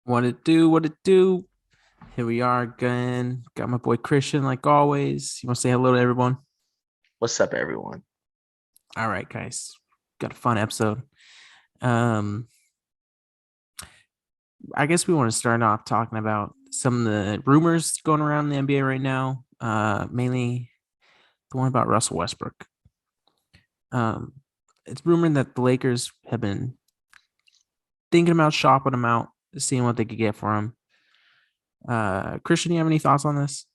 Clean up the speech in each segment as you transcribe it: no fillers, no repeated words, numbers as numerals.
What it do? What it do? Here we are again. Got my boy Christian, like always. You want to say hello to everyone? What's up, everyone? All right, guys. Got a fun episode. Um, I guess we want to start off talking about some of the rumors going around the NBA right now. Mainly the one about Russell Westbrook. Um, it's rumored that the Lakers have been thinking about shopping him out, seeing what they could get for him. Christian, you have any thoughts on this?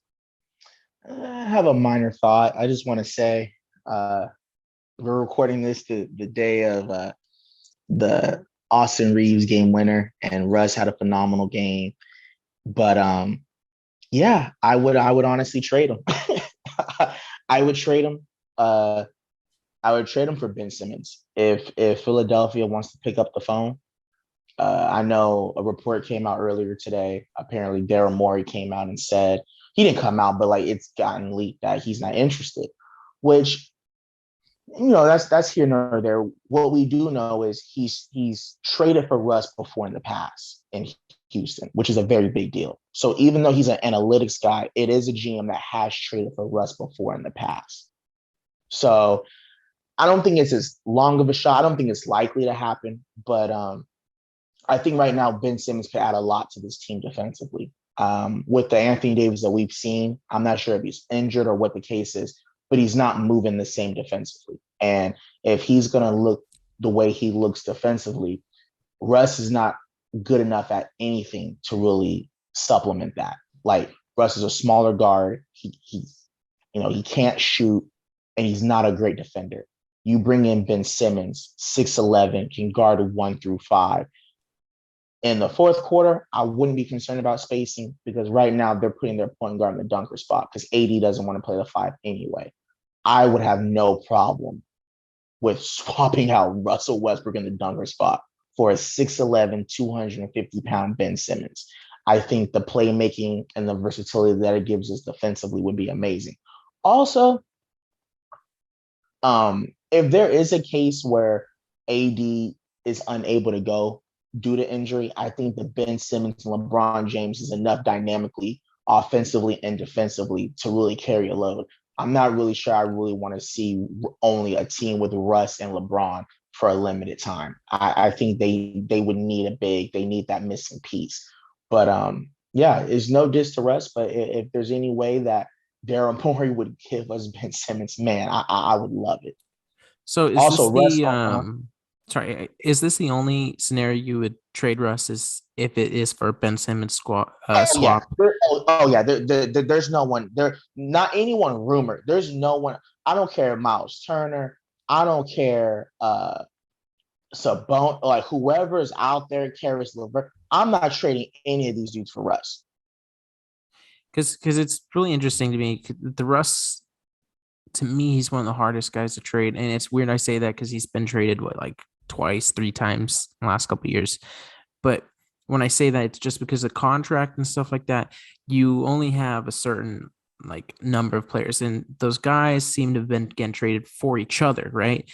I have a minor thought. I just want to say uh, we're recording this the day of the Austin Reeves game winner, and Russ had a phenomenal game. But yeah, I would honestly trade him. I would trade him. Uh, I would trade him for Ben Simmons if Philadelphia wants to pick up the phone. I know a report came out earlier today. Apparently, Daryl Morey came out and said he didn't come out, but like it's gotten leaked that he's not interested. Which that's here nor there. What we do know is he's traded for Russ before in the past in Houston, which is a very big deal. So even though he's an analytics guy, it is a GM that has traded for Russ before in the past. So I don't think it's as long of a shot. I don't think it's likely to happen, but I think right now Ben Simmons could add a lot to this team defensively. With the Anthony Davis that we've seen, I'm not sure if he's injured or what the case is, but he's not moving the same defensively. And if he's going to look the way he looks defensively, Russ is not good enough at anything to really supplement that. Like Russ is a smaller guard. He can't shoot, and he's not a great defender. You bring in Ben Simmons, 6'11", can guard 1 through 5 in the fourth quarter. I wouldn't be concerned about spacing because right now they're putting their point guard in the dunker spot because AD doesn't want to play the 5 anyway. I would have no problem with swapping out Russell Westbrook in the dunker spot for a 6'11", 250-pound Ben Simmons. I think the playmaking and the versatility that it gives us defensively would be amazing. Also, if there is a case where AD is unable to go due to injury, I think that Ben Simmons and LeBron James is enough dynamically, offensively and defensively to really carry a load. I'm not really sure I really want to see only a team with Russ and LeBron for a limited time. I think they would need they need that missing piece. But yeah, it's no diss to Russ, but if there's any way that Daryl Morey would give us Ben Simmons, man, I would love it. So is this Also, Russ, the sorry, is this the only scenario you would trade Russ is if it is for Ben Simmons oh yeah, swap? yeah. There's no one there, not anyone rumored. There's no one. I don't care, Miles Turner. I don't care, Sabon, like whoever is out there, Karis LeVert. I'm not trading any of these dudes for Russ. Because it's really interesting to me. The Russ, to me, he's one of the hardest guys to trade, and it's weird I say that because he's been traded like twice, 3 times in the last couple of years. But when I say that, it's just because of contract and stuff like that. You only have a certain like number of players, and those guys seem to have been getting traded for each other, right?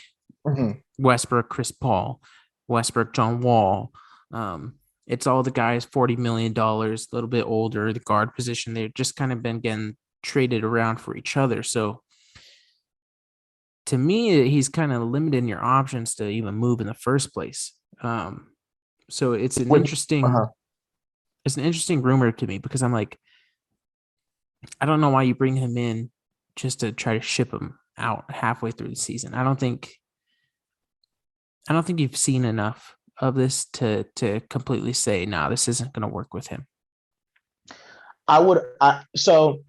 Mhm. Westbrook, Chris Paul, Westbrook, John Wall. It's all the guys, $40 million, a little bit older, the guard position. They've just kind of been getting traded around for each other. So to me, he's kind of limiting your options to even move in the first place. Um, so Which, uh-huh. it's an interesting rumor to me because I'm like, I don't know why you bring him in just to try to ship him out halfway through the season. I don't think you've seen enough of this to completely say, no, this isn't going to work with him. So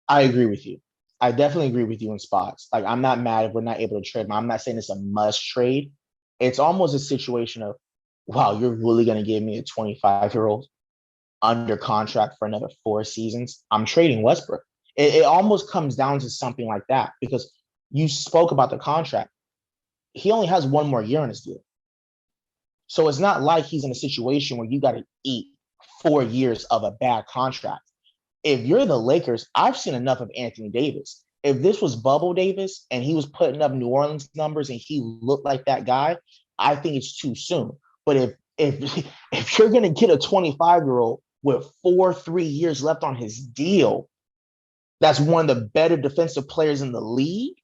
I agree with you. I definitely agree with you in spots. Like I'm not mad if we're not able to trade him. I'm not saying it's a must trade. It's almost a situation of, wow, you're really going to give me a 25-year-old under contract for another 4 seasons? I'm trading Westbrook. It almost comes down to something like that because you spoke about the contract. He only has 1 more year on his deal. So it's not like he's in a situation where you got to eat 4 years of a bad contract. If you're the Lakers, I've seen enough of Anthony Davis. If this was Bubble Davis and he was putting up New Orleans numbers and he looked like that guy, I think it's too soon. But if if if you're gonna get a 25-year-old with 3 years left on his deal, that's one of the better defensive players in the league,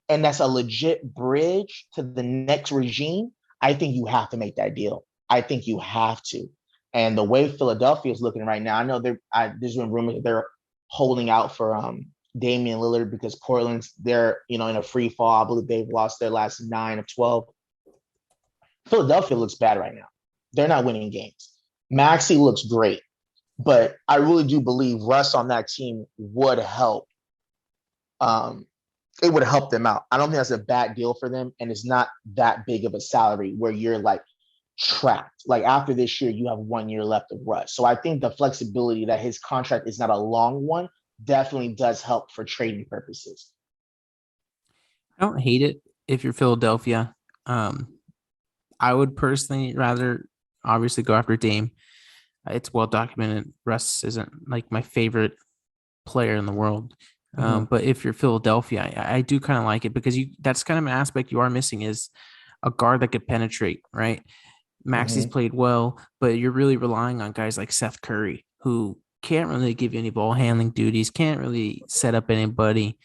and that's a legit bridge to the next regime, I think you have to make that deal. I think you have to. And the way Philadelphia is looking right now, I know there's been rumors that they're holding out for Damian Lillard because Portland's they're in a free fall. I believe they've lost their last 9 of 12. Philadelphia looks bad right now. They're not winning games. Maxey looks great, but I really do believe Russ on that team would help. It would help them out. I don't think that's a bad deal for them, and it's not that big of a salary where you're like trapped. Like after this year, you have 1 year left of Russ. So I think the flexibility that his contract is not a long one definitely does help for trading purposes. I don't hate it if you're Philadelphia. Um, I would personally rather obviously go after Dame. It's well documented. Russ isn't like my favorite player in the world. Mm-hmm. But if you're Philadelphia, I do kind of like it because that's kind of an aspect you are missing is a guard that could penetrate, right? Maxey's Mm-hmm. played well, but you're really relying on guys like Seth Curry, who can't really give you any ball handling duties, can't really set up anybody.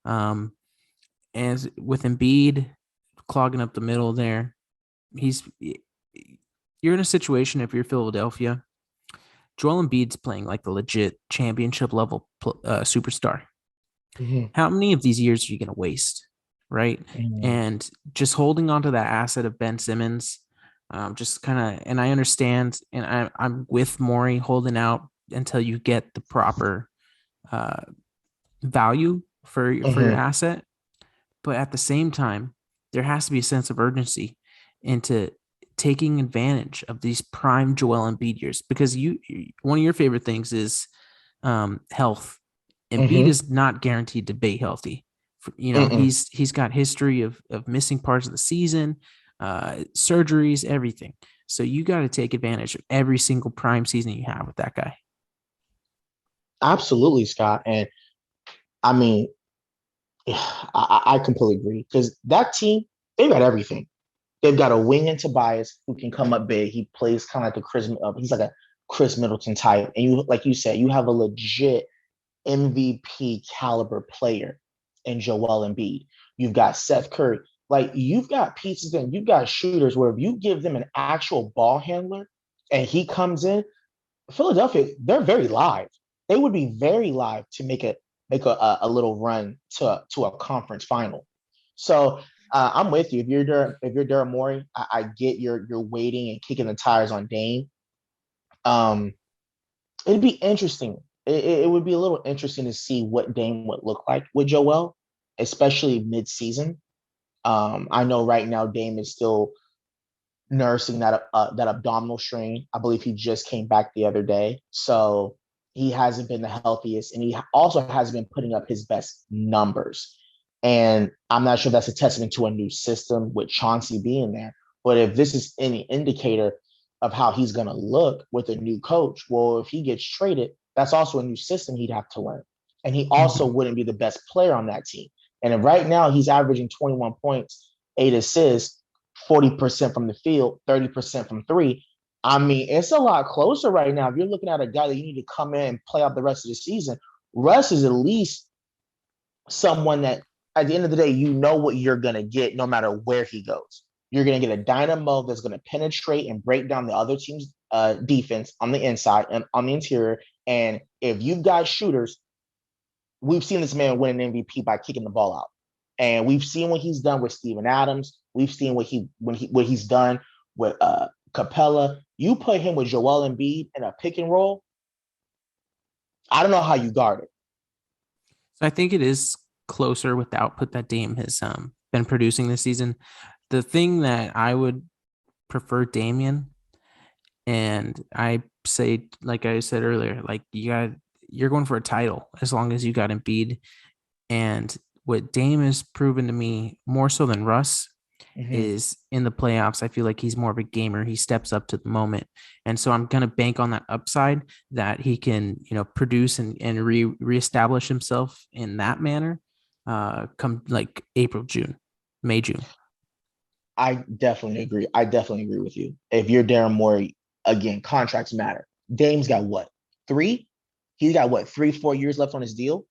Um, and with Embiid clogging up the middle there, he's you're in a situation if you're Philadelphia. Joel Embiid's playing like the legit championship level superstar. Mm-hmm. How many of these years are you going to waste? Right. Mm-hmm. And just holding on to that asset of Ben Simmons, just kind of, and I understand, and I'm with Morey holding out until you get the proper uh, value for your Mm-hmm. asset. But at the same time, there has to be a sense of urgency into taking advantage of these prime Joel Embiid years because one of your favorite things is health. Embiid Mm-hmm. is not guaranteed to be healthy. Mm-mm. He's got history of missing parts of the season, surgeries, everything. So you got to take advantage of every single prime season you have with that guy. Absolutely, Scott. And I mean, I completely agree because that team, they've got everything. They've got a wing in Tobias who can come up big. He plays kind of like the Chris. He's like a Chris Middleton type, and like you said, you have a legit MVP caliber player in Joel Embiid. You've got Seth Curry. Like you've got pieces and you've got shooters where if you give them an actual ball handler and he comes in, Philadelphia, they're very live. They would be very live to make a little run to a conference final. So I'm with you. If you're Daryl Morey, I get you're waiting and kicking the tires on Dame. Um, it'd be interesting. It would be a little interesting to see what Dame would look like with Joel, especially mid-season. I know right now Dame is still nursing that abdominal strain. I believe he just came back the other day, so he hasn't been the healthiest, and he also hasn't been putting up his best numbers. And I'm not sure if that's a testament to a new system with Chauncey being there. But if this is any indicator of how he's going to look with a new coach, well, if he gets traded, that's also a new system he'd have to learn. And he also Mhm. wouldn't be the best player on that team. And right now he's averaging 21 points, 8 assists, 40% from the field, 30% from three. I mean, it's a lot closer right now. If you're looking at a guy that you need to come in and play out the rest of the season, Russ is at least someone that at the end of the day, you know what you're going to get no matter where he goes. You're going to get a dynamo that's going to penetrate and break down the other team's defense on the inside and on the interior. And if you've got shooters, we've seen this man win an MVP by kicking the ball out. And we've seen what he's done with Steven Adams. We've seen what he's done with Capella. You put him with Joel Embiid in a pick and roll. I don't know how you guard it. So I think it is closer with the output that Dame has been producing this season. The thing that I would prefer Damian, and I say, like I said earlier, like you're going for a title as long as you got Embiid. And what Dame has proven to me more so than Russ Mm-hmm. is in the playoffs. I feel like he's more of a gamer. He steps up to the moment. And so I'm gonna bank on that upside that he can, produce and reestablish himself in that manner come like April, June, May, June. I definitely agree. I definitely agree with you. If you're Daryl Morey, again, contracts matter. Dame's got what? Three? He's got what, 3, 4 years left on his deal?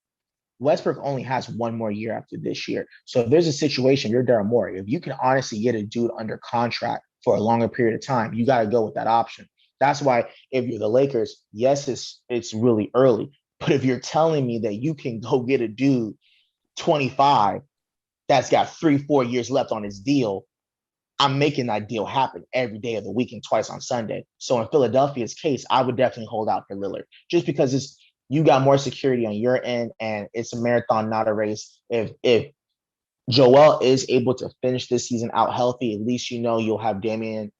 Westbrook only has one more year after this year. So if there's a situation, you're Daryl Morey. If you can honestly get a dude under contract for a longer period of time, you got to go with that option. That's why if you're the Lakers, yes, it's really early. But if you're telling me that you can go get a dude 25 that's got 3, 4 years left on his deal, I'm making that deal happen every day of the week and twice on Sunday. So in Philadelphia's case, I would definitely hold out for Lillard just because it's you got more security on your end and it's a marathon, not a race. If Joel is able to finish this season out healthy, at least you know you'll have Damian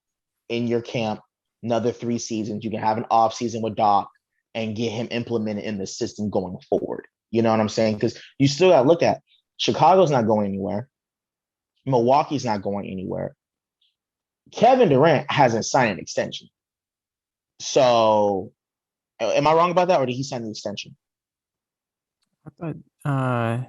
in your camp another 3 seasons. You can have an off season with Doc and get him implemented in the system going forward. You know what I'm saying? Because you still got to look at Chicago's not going anywhere. Milwaukee's not going anywhere. Kevin Durant hasn't signed an extension. So, am I wrong about that, or did he sign the extension? I thought,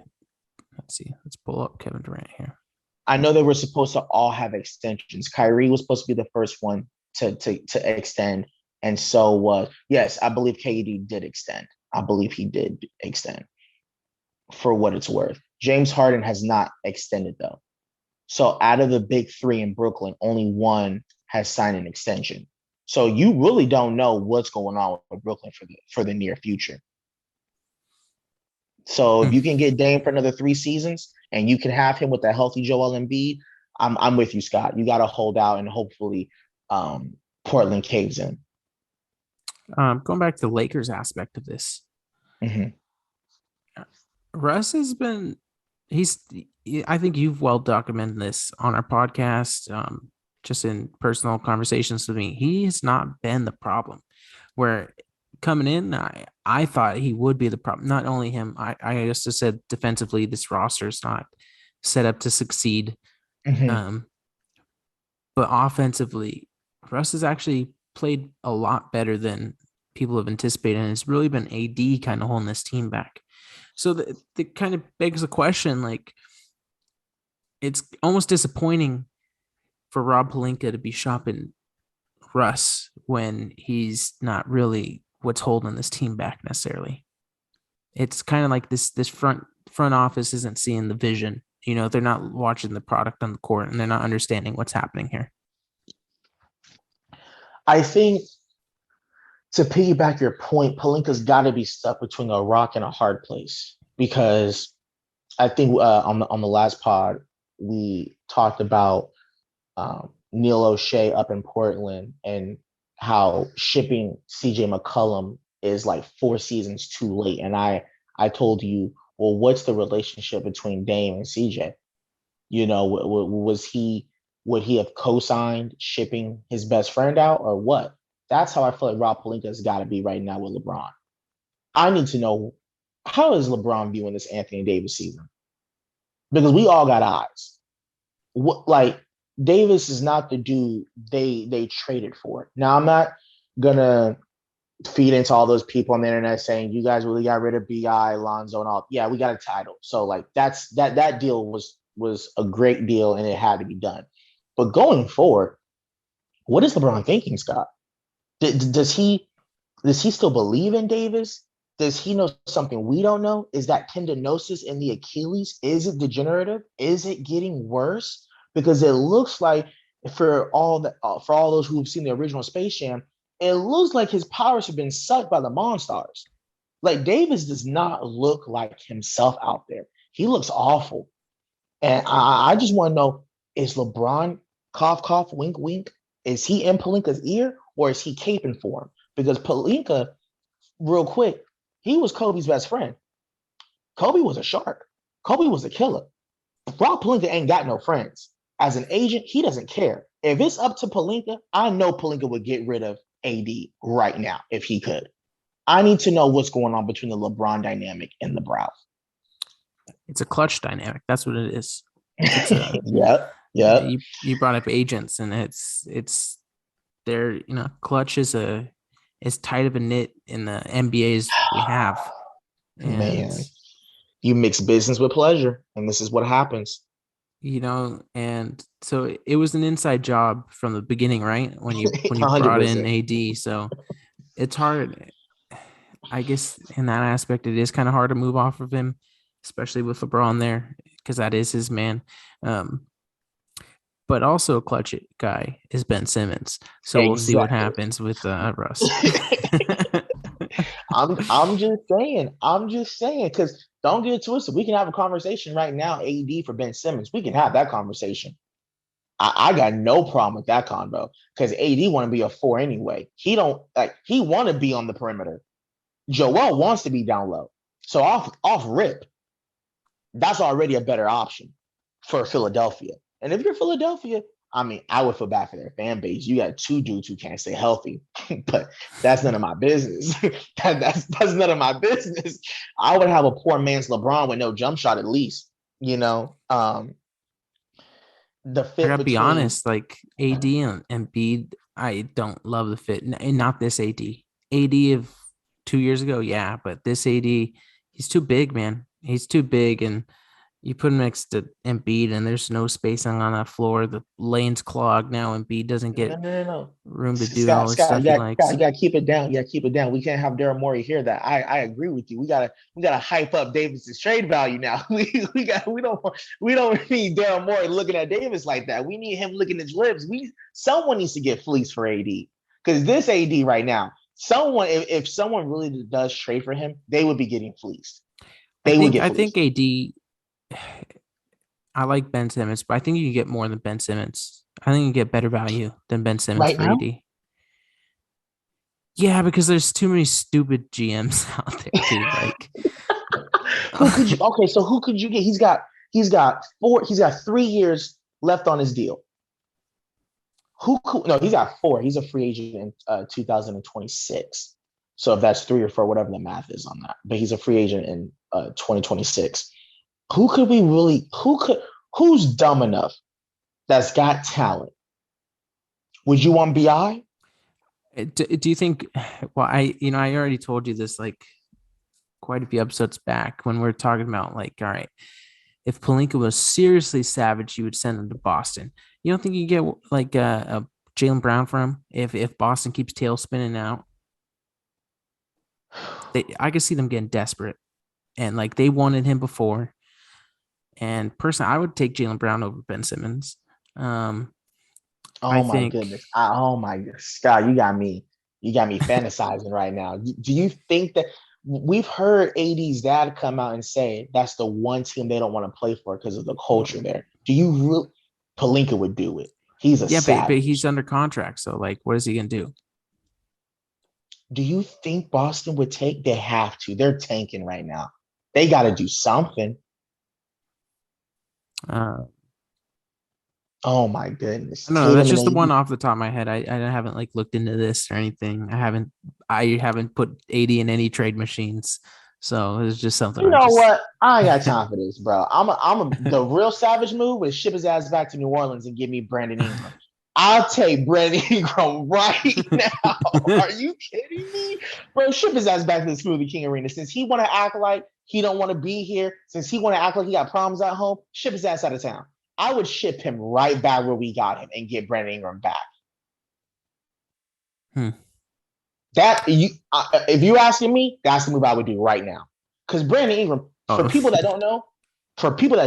let's see. Let's pull up Kevin Durant here. I know they were supposed to all have extensions. Kyrie was supposed to be the first one to extend, and so was yes, I believe KD did extend. I believe he did extend for what it's worth. James Harden has not extended though. So out of the big three in Brooklyn, only one has signed an extension. So you really don't know what's going on with Brooklyn for the near future. So if Hmm. you can get Dame for another 3 seasons and you can have him with a healthy Joel Embiid, I'm with you, Scott. You got to hold out and hopefully Portland caves in. Going back to the Lakers aspect of this, Mm-hmm. Russ has been, he's, I think you've well documented this on our podcast, just in personal conversations with me. He has not been the problem. Where coming in, I thought he would be the problem. Not only him, I just said defensively, this roster is not set up to succeed. Mm-hmm. Um, but offensively, Russ has actually played a lot better than people have anticipated, and it's really been AD kind of holding this team back. So the kind of begs the question, like it's almost disappointing for Rob Pelinka to be shopping Russ when he's not really what's holding this team back necessarily. It's kind of like this front office isn't seeing the vision. You know, they're not watching the product on the court and they're not understanding what's happening here. I think to piggyback your point, Palinka's got to be stuck between a rock and a hard place because I think on the last pod we talked about Neil O'Shea up in Portland and how shipping CJ McCollum is like 4 seasons too late. And I told you, well, what's the relationship between Dame and CJ? You know, was he would he have co-signed shipping his best friend out or what? That's how I feel like Rob Pelinka has got to be right now with LeBron. I need to know how is LeBron viewing this Anthony Davis season because we all got eyes. What like Davis is not the dude they traded for. Now I'm not gonna feed into all those people on the internet saying you guys really got rid of Bi, Lonzo, and all. Yeah, we got a title, so like that deal was a great deal and it had to be done. But going forward, what is LeBron thinking, Scott? Does he still believe in Davis? Does he know something we don't know? Is that tendinosis in the Achilles? Is it degenerative? Is it getting worse? Because it looks like for all those who've seen the original Space Jam, it looks like his powers have been sucked by the Monstars. Like Davis does not look like himself out there. He looks awful. And I just want to know, is LeBron cough cough wink wink? Is he in Palinka's ear or is he caping for him? Because Palinka, real quick, he was Kobe's best friend. Kobe was a shark. Kobe was a killer. Rob Palinka ain't got no friends. As an agent, he doesn't care. If it's up to Palinka, I know Palinka would get rid of AD right now if he could. I need to know what's going on between the LeBron dynamic and the Browns. It's a clutch dynamic. That's what it is. It's a Yep. Yep. you brought up agents and it's their clutch is tight of a knit in the NBAs we have. And Man, you mix business with pleasure, and this is what happens. and so it was an inside job from the beginning, right? When you brought in 100%. AD, so it's hard. I guess in that aspect, it is kind of hard to move off of him, especially with LeBron there, because that is his man. Um, but also a clutch guy is Ben Simmons. So we'll see what Exactly. happens with Russ. I'm just saying. I'm just saying because don't get it twisted. We can have a conversation right now. AD for Ben Simmons. We can have that conversation. I got no problem with that convo because AD want to be a four anyway. He don't like. He want to be on the perimeter. Joel wants to be down low. So off rip, that's already a better option for Philadelphia. And if you're Philadelphia, I mean, I would feel bad for their fan base. You got two dudes who can't stay healthy, but that's none of my business. That's none of my business. I would have a poor man's LeBron with no jump shot at least. You know, the I fit gotta be between honest, like AD and Embiid, I don't love the fit. And not this AD. AD of 2 years ago, yeah, but this AD, he's too big, man. He's too big, and you put him next to Embiid, and there's no spacing on that floor. The lane's clogged now. Embiid doesn't no, get no, no, no. room to do all the Scott, stuff he you likes. gotta keep it down. You gotta keep it down. We can't have Daryl Morey hear that. I agree with you. We gotta hype up Davis's trade value now. We don't need Daryl Morey looking at Davis like that. We need him licking his lips. Someone needs to get fleeced for AD because this AD right now, someone if someone really does trade for him, they would be getting fleeced. I They would think get I think fleeced AD. I like Ben Simmons, but I think you can get more than Ben Simmons. I think you get better value than Ben Simmons right for now. AD. Yeah, because there's too many stupid GMs out there, dude. Like, Who could you? Okay, so who could you get? He's got 3 years left on his deal. Who could? No, he's got four. He's a free agent in 2026. So if that's 3 or 4, whatever the math is on that, but he's a free agent in 2026. Who could we really? Who could? Who's dumb enough that's got talent? Would you want Bi? do you think? Well, I already told you this like quite a few episodes back when we are talking about like, all right, if Palinka was seriously savage, you would send him to Boston. You don't think you get like a Jalen Brown for him if Boston keeps tail spinning out? I could see them getting desperate, and like they wanted him before. And personally, I would take Jalen Brown over Ben Simmons. Um, I Oh my think, goodness! Oh my goodness, Scott, you got me fantasizing right now. Do you think that we've heard AD's dad come out and say that's the one team they don't want to play for because of the culture there? Do you really? Palinka would do it. He's a yeah, but he's savage. under contract, so like, what is he gonna do? Do you think Boston would take? They have to. They're tanking right now. They got to do something. Uh, Oh my goodness, I don't know. That's Tatum and just the one AD. off the top of my head. I haven't like looked into this or anything. I haven't put 80 in any trade machines, so it's just something You I know just. what? I ain't got time for this, bro. The real savage move is ship his ass back to New Orleans and give me Brandon Ingram. I'll take Brandon Ingram right now. Are you kidding me? Bro, ship his ass back to the Smoothie King Arena. Since he want to act like he don't want to be here, since he want to act like he got problems at home, ship his ass out of town. I would ship him right back where we got him and get Brandon Ingram back. Hmm. If you asking me, that's the move I would do right now. Because Brandon Ingram, Oh, for people that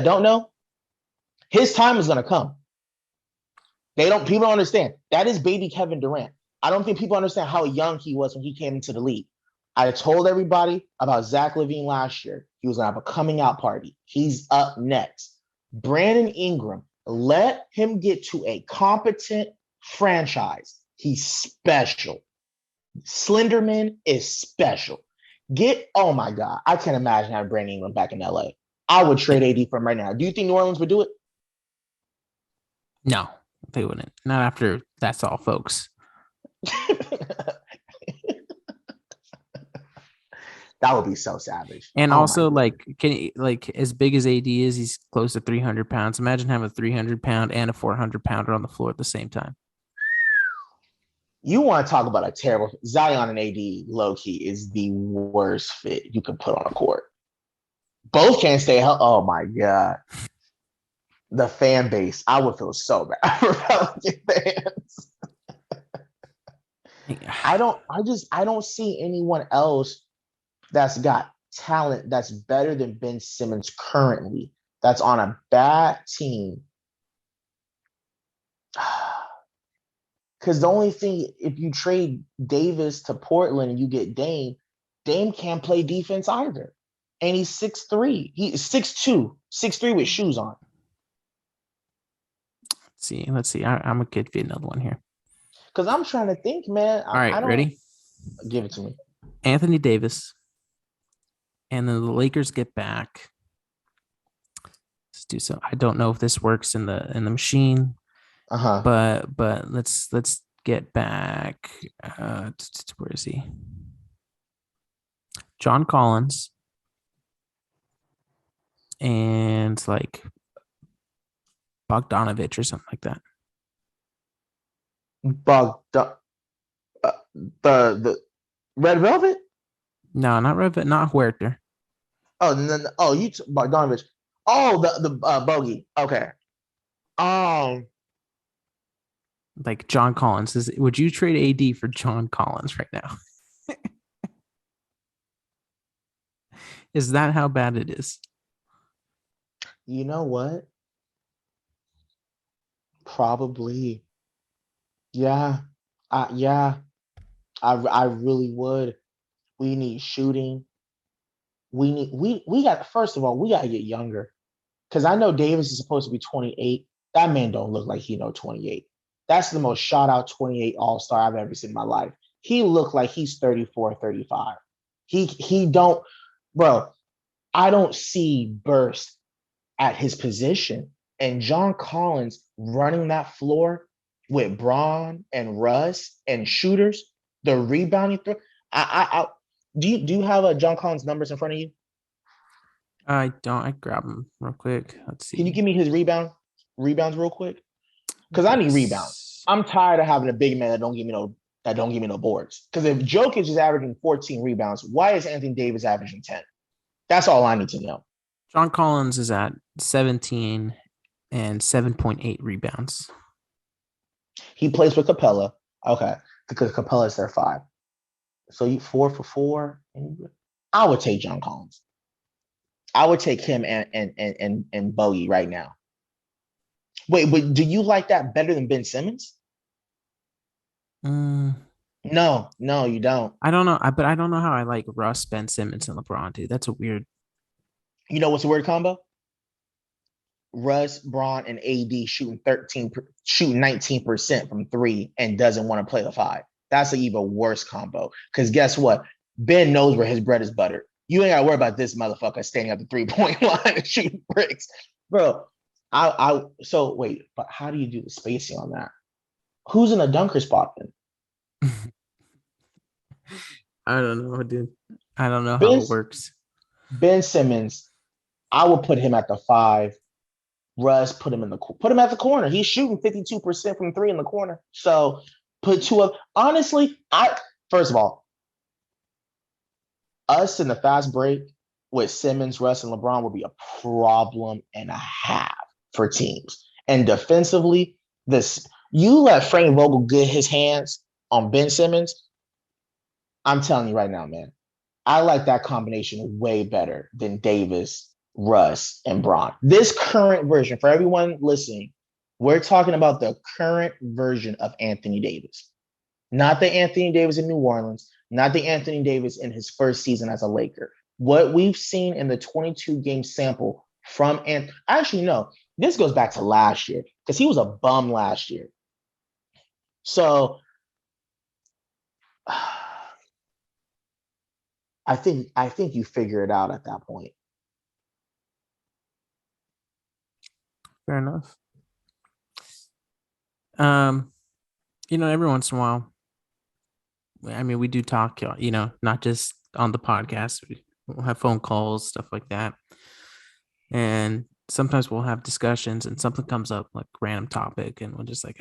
don't know, his time is gonna come. People don't understand. That is baby Kevin Durant. I don't think people understand how young he was when he came into the league. I told everybody about Zach LaVine last year. He was gonna have a coming out party. He's up next. Brandon Ingram, let him get to a competent franchise. He's special. Slenderman is special. Oh my God, I can't imagine having Brandon Ingram back in LA. I would trade AD from right now. Do you think New Orleans would do it? no, they wouldn't. Not after that's all, folks. That would be so savage. And Oh my also, goodness. like, like as big as AD is, he's close to 300 pounds. Imagine having a 300-pound and a 400-pounder on the floor at the same time. You want to talk about a terrible Zion and AD low key is the worst fit you can put on a court. Both can't stay healthy. Oh my God. the fan base. I would feel so bad for Pelican fans. I don't see anyone else that's got talent that's better than Ben Simmons currently. That's on a bad team. Because the only thing, if you trade Davis to Portland and you get Dame, Dame can't play defense either. And he's 6'3". He's 6'2", 6'3" with shoes on. Let's see. I'm a kid for another one here. Because I'm trying to think, man. All right, I don't ready? give it to me. Anthony Davis. And then the Lakers get back. Let's do so. I don't know if this works in the machine. Uh-huh. But let's get back. Where is he? John Collins and like Bogdanovich or something like that. The Red Velvet? No, not Red Velvet, not Huerter. Oh, no, you Bogdanovich. Oh, the bogey. Okay. Like John Collins. Would you trade AD for John Collins right now? Is that how bad it is? You know what? Probably. Yeah. Yeah. I really would. We need shooting. We got first of all, we gotta get younger. Because I know Davis is supposed to be 28. That man don't look like he know 28. That's the most shot out 28 all-star I've ever seen in my life. He looked like he's 34, 35. He don't, bro. I don't see burst at his position. And John Collins running that floor with Braun and Russ and shooters, the rebounding through. Do you have a John Collins numbers in front of you? I don't. I grab him real quick. Let's see. Can you give me his rebounds real quick? Because I need rebounds. Yes. I'm tired of having a big man that don't give me no boards. Because if Jokic is averaging 14 rebounds, why is Anthony Davis averaging 10? That's all I need to know. John Collins is at 17 and 7.8 rebounds. He plays with Capella. Okay. Because Capella is their 5. So you 4 for 4. I would take John Collins. I would take him and Bogey right now. Wait, but do you like that better than Ben Simmons? No, you don't. I don't know. But I don't know how I like Russ, Ben Simmons, and LeBron, dude. That's a weird. You know what's a weird combo? Russ, Braun, and AD shooting 19% from 3 and doesn't want to play the 5. That's an even worse combo. Because guess what? Ben knows where his bread is buttered. You ain't got to worry about this motherfucker standing at the 3-point line and shooting bricks. Bro, so wait, but how do you do the spacing on that? Who's in a dunker spot then? I don't know, dude. I don't know how it works. Ben Simmons, I would put him at the 5. Russ, put him at the corner. He's shooting 52% from 3 in the corner. So put 2 up. Honestly, first of all, us in the fast break with Simmons, Russ, and LeBron would be a problem and a half for teams. And defensively, you let Frank Vogel get his hands on Ben Simmons. I'm telling you right now, man, I like that combination way better than Davis, Russ, and Braun. This current version, for everyone listening, we're talking about the current version of Anthony Davis. Not the Anthony Davis in New Orleans, not the Anthony Davis in his first season as a Laker. What we've seen in the 22-game sample from actually, no, this goes back to last year because he was a bum last year. So I think you figure it out at that point. Fair enough. Every once in a while, I mean, we do talk, not just on the podcast. We'll have phone calls, stuff like that. And sometimes we'll have discussions and something comes up, like random topic, and we're just like,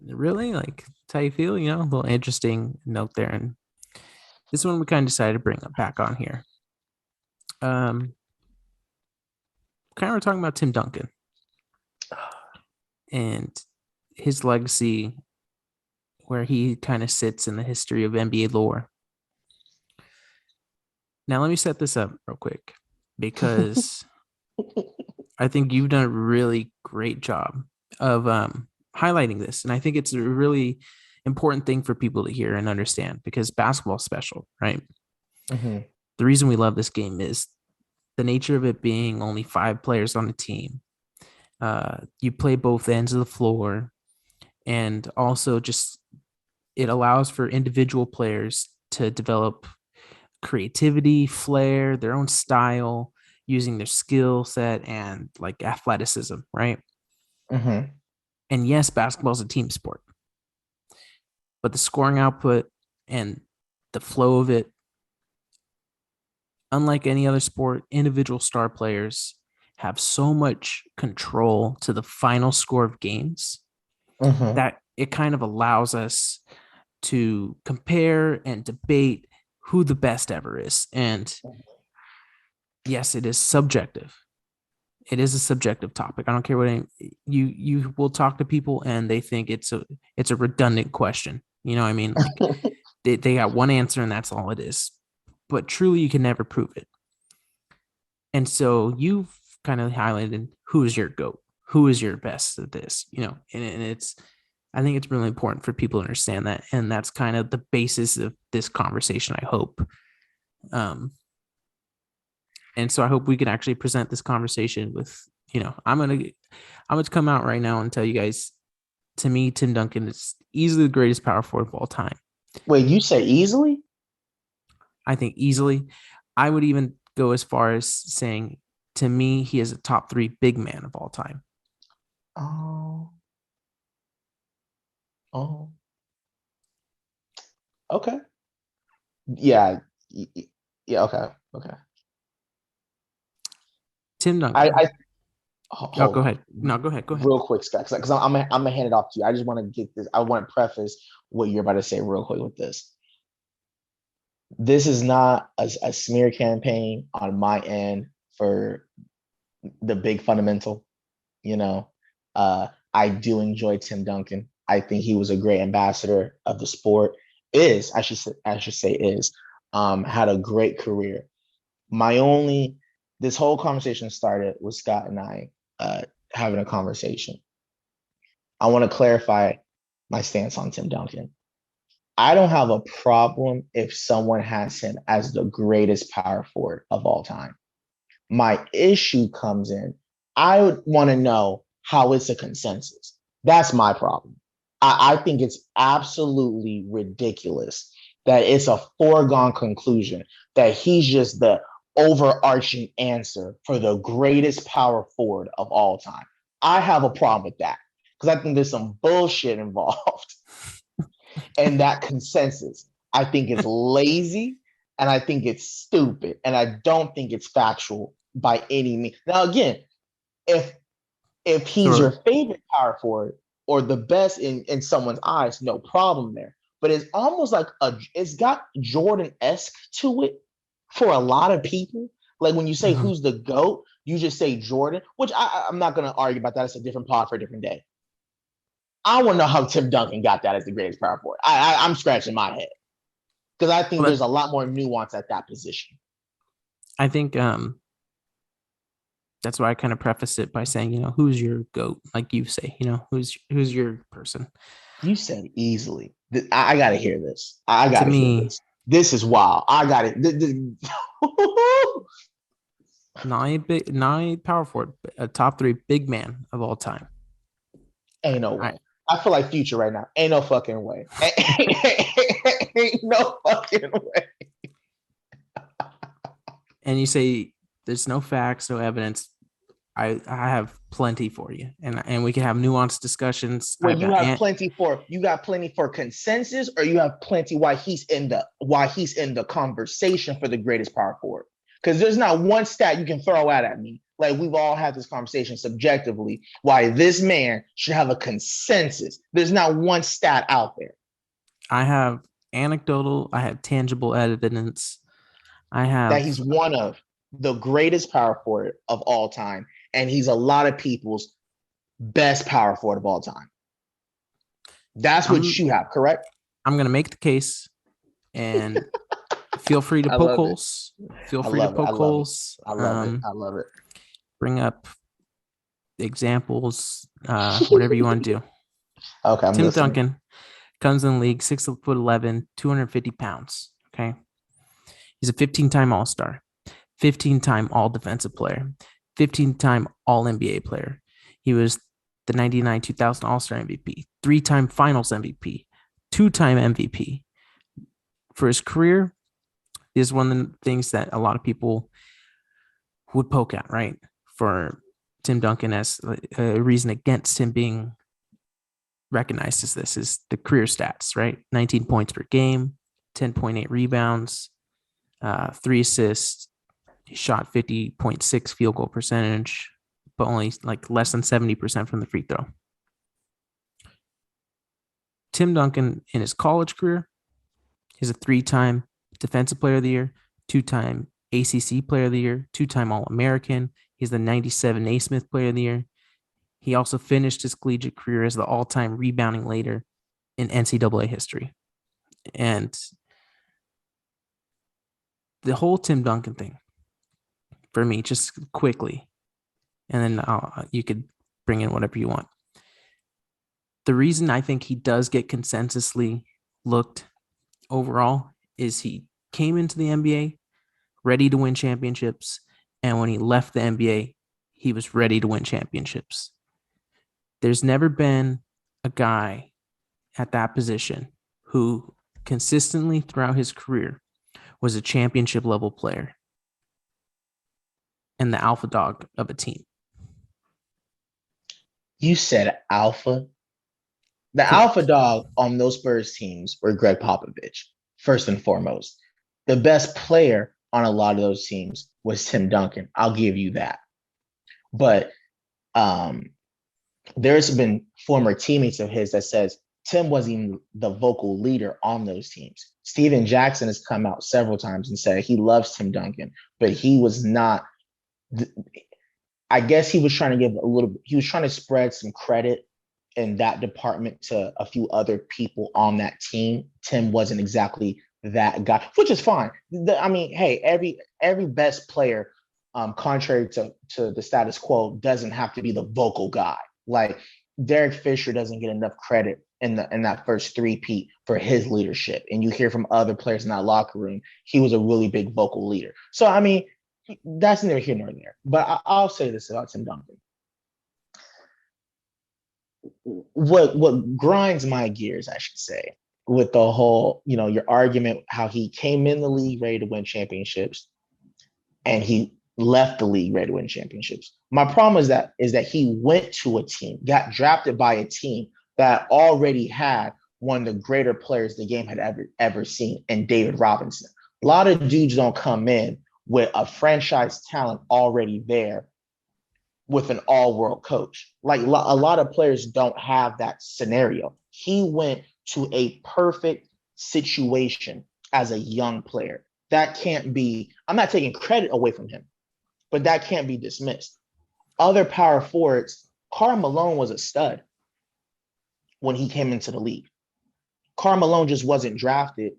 really? Like, that's how you feel? A little interesting note there. And this one we kind of decided to bring back on here. Kind kind of talking about Tim Duncan and his legacy, where he kind of sits in the history of NBA lore. Now, let me set this up real quick because I think you've done a really great job of highlighting this. And I think it's a really important thing for people to hear and understand because basketball's special, right? Mm-hmm. The reason we love this game is the nature of it being only 5 players on a team. You play both ends of the floor, and also just it allows for individual players to develop creativity, flair, their own style, using their skill set and like athleticism, right? Mm-hmm. And yes, basketball is a team sport, but the scoring output and the flow of it, unlike any other sport, individual star players have so much control to the final score of games Mm-hmm. that it kind of allows us to compare and debate who the best ever is. And yes, it is subjective. It is a subjective topic. I don't care what you will talk to people and they think it's a redundant question. You know what I mean? Like they got one answer and that's all it is. But truly you can never prove it. And so you've kind of highlighted who is your GOAT, who is your best at this, and it's I think it's really important for people to understand that. And that's kind of the basis of this conversation, I hope. And so I hope we can actually present this conversation with, I'm gonna come out right now and tell you guys, to me, Tim Duncan is easily the greatest power forward of all time. Wait, you say easily? I think easily. I would even go as far as saying, to me, he is a top 3 big man of all time. Oh, oh, okay. Yeah, yeah, okay, okay. Tim I, Duncan. I Oh, hold go on, ahead. No, go ahead. Go ahead. real quick, Scott, because I'm gonna hand it off to you. I just want to get this. I want to preface what you're about to say real quick with this. This is not a smear campaign on my end for the big fundamental. You know, I do enjoy Tim Duncan. I think he was a great ambassador of the sport. Is I should say is had a great career. My only This whole conversation started with Scott and I having a conversation. I want to clarify my stance on Tim Duncan. I don't have a problem if someone has him as the greatest power forward of all time. My issue comes in, I would want to know how it's a consensus. That's my problem. I think it's absolutely ridiculous that it's a foregone conclusion that he's just the overarching answer for the greatest power forward of all time. I have a problem with that because I think there's some bullshit involved and that consensus. I think it's lazy and I think it's stupid and I don't think it's factual by any means. Now, again, if he's your Sure. favorite power forward or the best in someone's eyes, no problem there. But it's almost like it's got Jordan-esque to it for a lot of people. Like when you say Mm-hmm. who's the GOAT, you just say Jordan, which I'm not going to argue about that. It's a different pod for a different day. I want to know how Tim Duncan got that as the greatest power forward. I'm scratching my head because I think Well, there's a lot more nuance at that position. I think that's why I kind of preface it by saying, who's your GOAT? Like you say, who's your person? You said easily. I got to hear this. I got To to hear me, this. This is wild. I got it. not power forward, a top 3 big man of all time. Ain't no I, way. I feel like Future right now. Ain't no fucking way. Ain't no fucking way. and you say there's no facts, no evidence. I have plenty for you, and we can have nuanced discussions. Well, you got plenty for consensus, or you have plenty why he's in the conversation for the greatest power forward. Because there's not one stat you can throw out at me. Like we've all had this conversation subjectively, why this man should have a consensus. There's not one stat out there. I have anecdotal. I have tangible evidence. I That have he's one of the greatest power forward of all time. and he's a lot of people's best power forward of all time. That's what I'm you have, correct? I'm gonna make the case, and feel free to I poke love it. holes. Feel I free to love it. I poke love it. holes. I love it. I love Bring up examples, whatever you want to do. Okay, I'm Tim listening. Duncan comes in the league 6'11", 250 pounds. Okay. He's a 15-time All-Star, 15-time All Defensive Player, 15-time All NBA player. He was the 99 2000 All-Star MVP, 3-time Finals MVP, 2-time MVP. For his career, this is one of the things that a lot of people would poke at, right? For Tim Duncan as a reason against him being recognized as this is the career stats, right? 19 points per game, 10.8 rebounds, 3 assists. He shot 50.6 field goal percentage, but only like less than 70% from the free throw. Tim Duncan in his college career, he's a 3-time Defensive Player of the Year, 2-time ACC Player of the Year, 2-time All-American. He's the 97 Naismith Player of the Year. He also finished his collegiate career as the all-time rebounding leader in NCAA history. And the whole Tim Duncan thing, for me, just quickly, and then you could bring in whatever you want. The reason I think he does get consensusly looked overall is he came into the NBA ready to win championships, and when he left the NBA, he was ready to win championships. There's never been a guy at that position who consistently throughout his career was a championship level player and the alpha dog of a team. You said alpha. The alpha Correct. dog on those Spurs teams were Greg Popovich, first and foremost. The best player on a lot of those teams was Tim Duncan. I'll give you that. But um, there's been former teammates of his that says Tim wasn't even the vocal leader on those teams. Steven Jackson has come out several times and said he loves Tim Duncan, but he was not. I guess he was trying to give a little. He was trying to spread some credit in that department to a few other people on that team. Tim wasn't exactly that guy, which is fine. I mean, hey, every best player, contrary to the status quo, doesn't have to be the vocal guy. Like Derek Fisher doesn't get enough credit in that first three-peat for his leadership. And you hear from other players in that locker room, he was a really big vocal leader. So I mean, that's neither here nor there. But I'll say this about Tim Duncan. What grinds my gears, I should say, with the whole, your argument how he came in the league ready to win championships and he left the league ready to win championships. My problem is that he went to a team, got drafted by a team that already had one of the greater players the game had ever seen in David Robinson. A lot of dudes don't come in with a franchise talent already there with an all-world coach. Like a lot of players don't have that scenario. He went to a perfect situation as a young player. That can't be, I'm not taking credit away from him, but that can't be dismissed. Other power forwards, Karl Malone was a stud when he came into the league. Karl Malone just wasn't drafted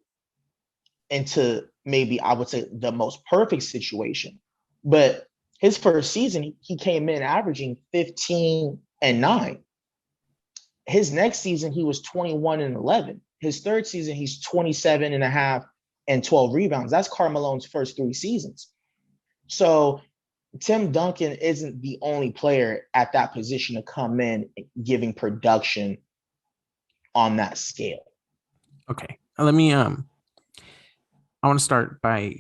into maybe, I would say, the most perfect situation. But his first season, he came in averaging 15-9. His next season, he was 21-11. His third season, he's 27.5 and 12 rebounds. That's Karl Malone's first 3 seasons. So Tim Duncan isn't the only player at that position to come in giving production on that scale. Okay. Let me I want to start by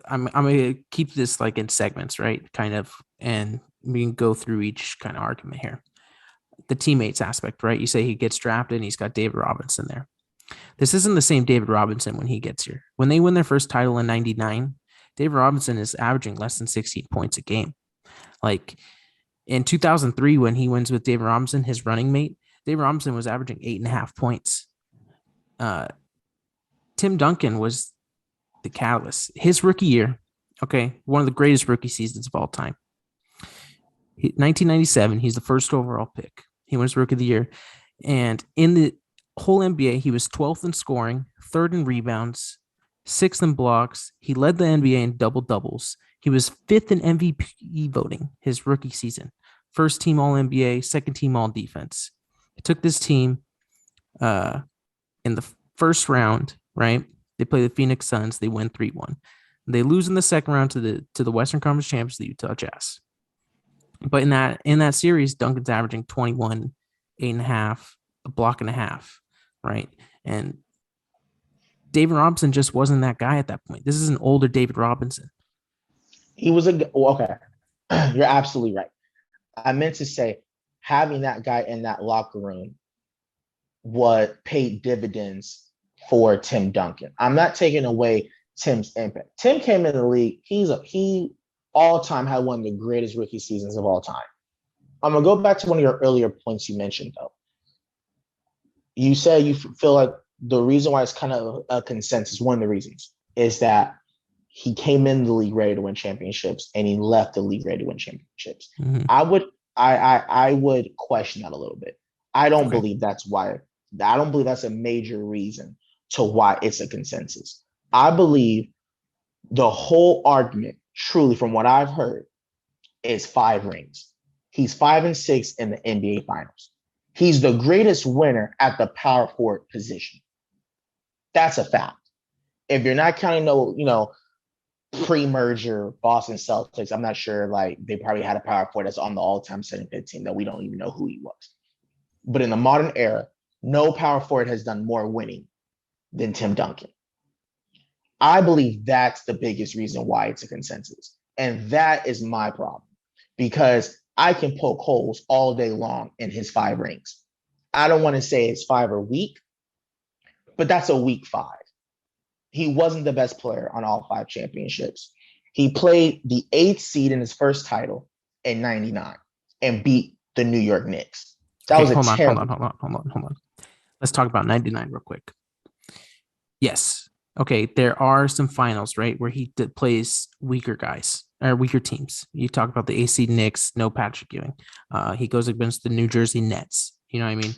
I'm gonna keep this like in segments, right? Kind of, and we can go through each kind of argument here. The teammates aspect, right? You say he gets drafted and he's got David Robinson there. This isn't the same David Robinson when he gets here. When they win their first title in 99, David Robinson is averaging less than 16 points a game. Like in 2003, when he wins with David Robinson, his running mate, David Robinson was averaging 8.5 points. Tim Duncan was the catalyst. His rookie year, okay, one of the greatest rookie seasons of all time. 1997, he's the first overall pick. He wins Rookie of the Year. And in the whole NBA, he was 12th in scoring, third in rebounds, sixth in blocks. He led the NBA in double doubles. He was fifth in MVP voting his rookie season. First team All NBA, second team All Defense. He took this team in the first round, right? They play the Phoenix Suns. They win 3-1. They lose in the second round to the Western Conference champions, the Utah Jazz. But in that series, Duncan's averaging 21, 8.5, a block and a half, right? And David Robinson just wasn't that guy at that point. This is an older David Robinson. He was okay. You're absolutely right. I meant to say having that guy in that locker room what paid dividends for Tim Duncan. I'm not taking away Tim's impact. Tim came in the league. He all time had one of the greatest rookie seasons of all time. I'm gonna go back to one of your earlier points you mentioned though. You said you feel like the reason why it's kind of a consensus, one of the reasons, is that he came in the league ready to win championships and he left the league ready to win championships. Mm-hmm. I would question that a little bit. I don't Okay. believe that's why. I don't believe that's a major reason to why it's a consensus. I believe the whole argument, truly, from what I've heard, is 5 rings. He's 5-6 in the NBA Finals. He's the greatest winner at the power forward position. That's a fact. If you're not counting pre-merger Boston Celtics, I'm not sure. Like they probably had a power forward that's on the all-time setting 15 that we don't even know who he was. But in the modern era, no power forward has done more winning than Tim Duncan. I believe that's the biggest reason why it's a consensus. And that is my problem because I can poke holes all day long in his 5 rings. I don't want to say it's 5 are weak, but that's a weak 5. He wasn't the best player on all 5 championships. He played the 8th seed in his first title in 99 and beat the New York Knicks. That Okay, was a hold on, hold terrible. on, hold on, hold on, hold on. Let's talk about 99 real quick. Yes. Okay, there are some finals, right, where he plays weaker guys or weaker teams. You talk about the AC Knicks, no Patrick Ewing. He goes against the New Jersey Nets. You know what I mean?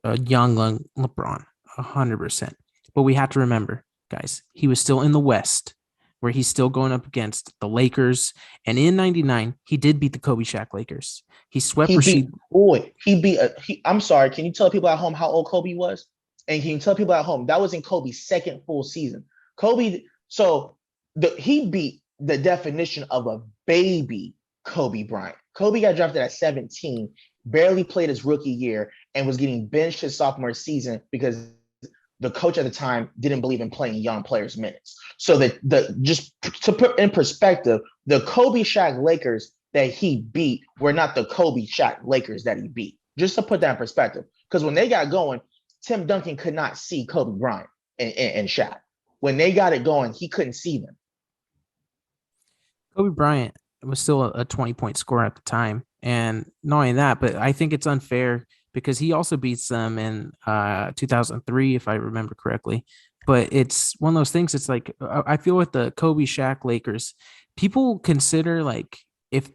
A young LeBron, 100%. But we have to remember, guys, he was still in the West, where he's still going up against the Lakers. And in '99, he did beat the Kobe Shaq Lakers. He swept He beat Rasheed. boy. He beat. I'm sorry. Can you tell people at home how old Kobe was? And can you tell people at home that was in Kobe's second full season? Kobe. So he beat the definition of a baby Kobe Bryant. Kobe got drafted at 17, barely played his rookie year, and was getting benched his sophomore season because the coach at the time didn't believe in playing young players minutes. So the just to put in perspective, the Kobe Shaq Lakers that he beat were not the Kobe Shaq Lakers that he beat. Just to put that in perspective, because when they got going, Tim Duncan could not see Kobe Bryant and Shaq. When they got it going, he couldn't see them. Kobe Bryant was still a 20-point scorer at the time. And not only that, but I think it's unfair because he also beats them in 2003, if I remember correctly. But it's one of those things. It's like I feel with the Kobe Shaq Lakers, people consider like if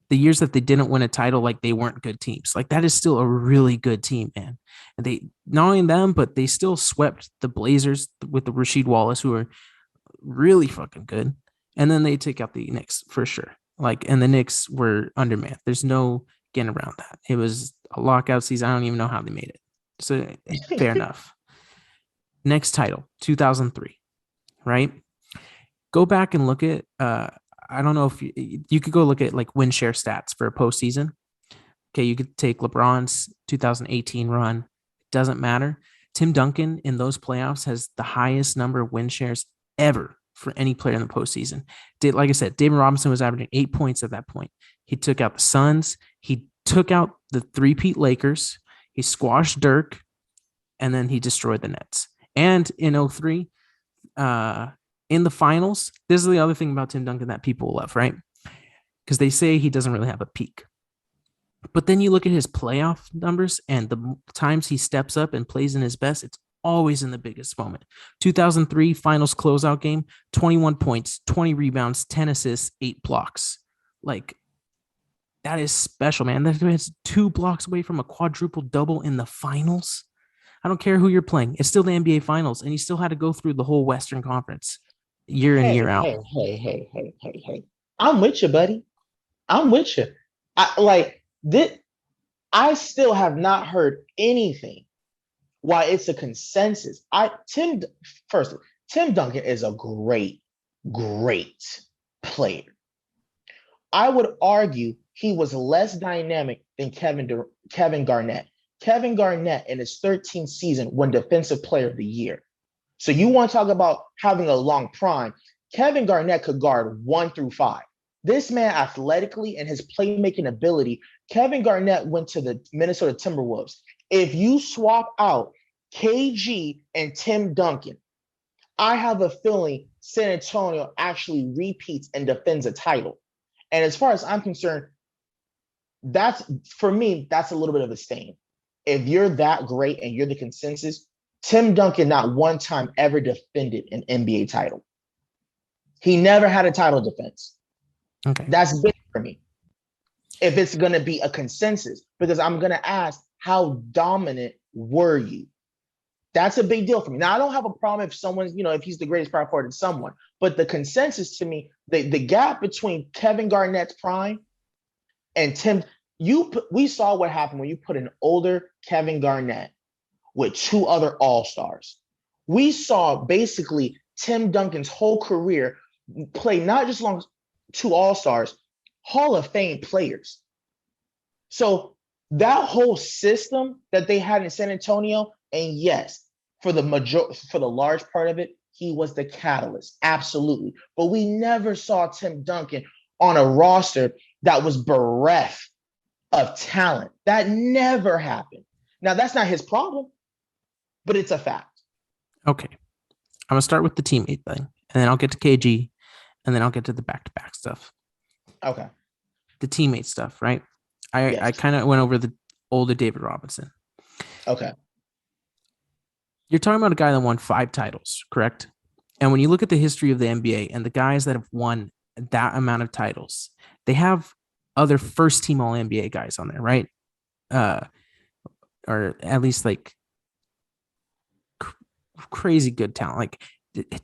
the years that they didn't win a title, like they weren't good teams. Like that is still a really good team, man. And they not only them, but they still swept the Blazers with the Rasheed Wallace, who are really fucking good. And then they take out the Knicks for sure. Like, and the Knicks were undermanned. There's no getting around that. It was a lockout season. I don't even know how they made it. So fair enough. Next title, 2003, right? Go back and look at, I don't know if you could go look at like win share stats for a postseason. Okay, you could take LeBron's 2018 run. Doesn't matter. Tim Duncan in those playoffs has the highest number of win shares ever for any player in the postseason. Like I said, David Robinson was averaging 8 points at that point. He took out the Suns. He took out the three-peat Lakers. He squashed Dirk, and then he destroyed the Nets. And in 03, in the finals, this is the other thing about Tim Duncan that people love, right? Because they say he doesn't really have a peak. But then you look at his playoff numbers and the times he steps up and plays in his best, it's always in the biggest moment. 2003 finals closeout game, 21 points, 20 rebounds, 10 assists, 8 blocks. Like That is special, man. That's 2 blocks away from a quadruple double in the finals. I don't care who you're playing. It's still the NBA finals, and he still had to go through the whole Western Conference year in, year Hey, out. hey, hey, hey, hey, hey, hey. I'm with you, buddy. I'm with you. I like this. I still have not heard anything why it's a consensus. First, Tim Duncan is a great, great player. I would argue he was less dynamic than Kevin Garnett. Kevin Garnett in his 13th season won Defensive Player of the Year. So you want to talk about having a long prime? Kevin Garnett could guard 1 through 5. This man athletically and his playmaking ability, Kevin Garnett went to the Minnesota Timberwolves. If you swap out KG and Tim Duncan, I have a feeling San Antonio actually repeats and defends a title. And as far as I'm concerned, that's for me, that's a little bit of a stain. If you're that great and you're the consensus, Tim Duncan not one time ever defended an NBA title. He never had a title defense. Okay. That's big for me. If it's going to be a consensus, because I'm going to ask, how dominant were you? That's a big deal for me. Now, I don't have a problem if someone's, if he's the greatest power forward in someone, but the consensus to me, the gap between Kevin Garnett's prime and Tim, we saw what happened when you put an older Kevin Garnett with 2 other all-stars. We saw basically Tim Duncan's whole career play not just long 2 all-stars, Hall of Fame players. So that whole system that they had in San Antonio, and yes, for the large part of it, he was the catalyst, absolutely. But we never saw Tim Duncan on a roster that was bereft of talent. That never happened. Now, that's not his problem, but it's a fact. Okay. I'm going to start with the teammate thing, and then I'll get to KG, and then I'll get to the back-to-back stuff. Okay. The teammate stuff, right? Yes. I kind of went over the older David Robinson. Okay. You're talking about a guy that won 5 titles, correct? And when you look at the history of the NBA and the guys that have won that amount of titles, they have other first team all NBA guys on there, right? Or at least like crazy good talent. Like,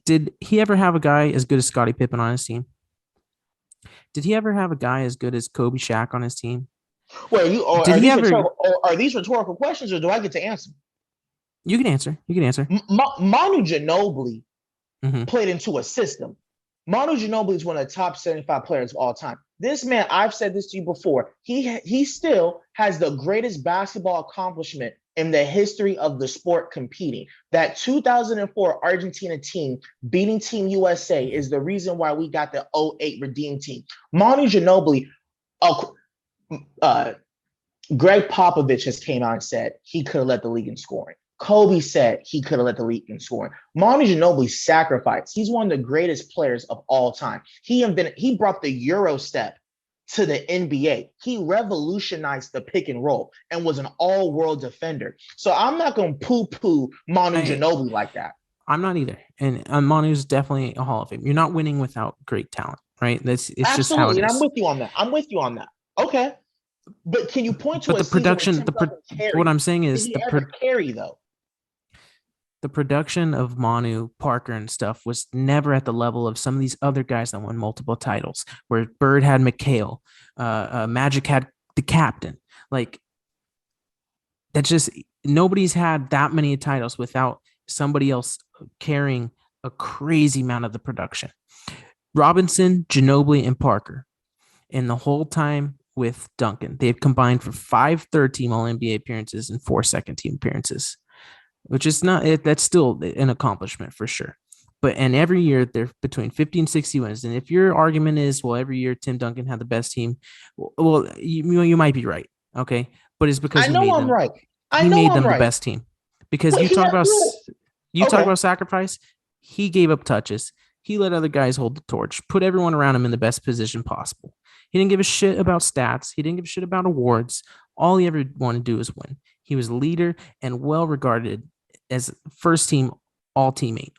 did he ever have a guy as good as Scottie Pippen on his team? Did he ever have a guy as good as Kobe Shaq on his team? Well, Did he ever? are these rhetorical questions, or do I get to answer? You can answer. You can answer. Manu Ginobili played into a system. Manu Ginobili is one of the top 75 players of all time. This man, I've said this to you before, he still has the greatest basketball accomplishment in the history of the sport competing. That 2004 Argentina team beating Team USA is the reason why we got the 08 Redeem team. Manu Ginobili, Greg Popovich has came out and said he could have led the league in scoring. Kobe said he could have led the league in scoring. Manu Ginobili sacrificed. He's one of the greatest players of all time. He brought the Euro step to the NBA. He revolutionized the pick and roll and was an all-world defender. So I'm not going to poo-poo Manu Ginobili like that. I'm not either. And Manu's definitely a Hall of Fame. You're not winning without great talent, right? It's Absolutely, just how it is. And I'm with you on that. Okay. But can you point to but the production, what I'm saying is carry though? The production of Manu, Parker, and stuff was never at the level of some of these other guys that won multiple titles, where Bird had McHale, Magic had the captain. Like, that's just, nobody's had that many titles without somebody else carrying a crazy amount of the production. Robinson, Ginobili, and Parker, and the whole time with Duncan, they've combined for 5 third-team All-NBA appearances and 4 second-team appearances, which is not, that's still an accomplishment for sure. But and every year they're between 50 and 60 wins. And if your argument is, well, every year Tim Duncan had the best team, well, you might be right. Okay. But it's because I know I'm right. He made them the best team. Because you talk about sacrifice, he gave up touches. He let other guys hold the torch, put everyone around him in the best position possible. He didn't give a shit about stats. He didn't give a shit about awards. All he ever wanted to do is win. He was a leader and well regarded as first team all teammate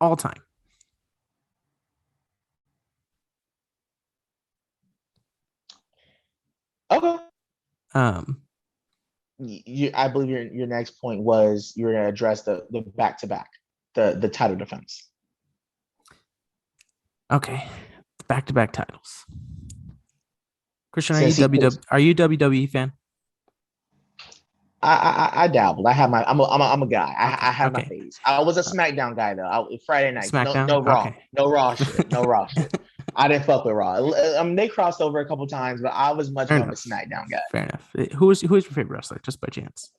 all time. Okay. Um, I believe your next point was you were going to address the back to back, the title defense. okay, back to back titles. Christian, Since he was, Are you WWE fan? I dabbled. I have my. I'm a guy. I Okay, have my okay. phase. I was a Uh, SmackDown guy though. Friday nights. SmackDown. No Raw. Okay. No Raw shit. No Raw shit. I didn't fuck with Raw. They crossed over a couple times, but I was much Fair more of a enough. SmackDown guy. Fair enough. Who is your favorite wrestler, just by chance?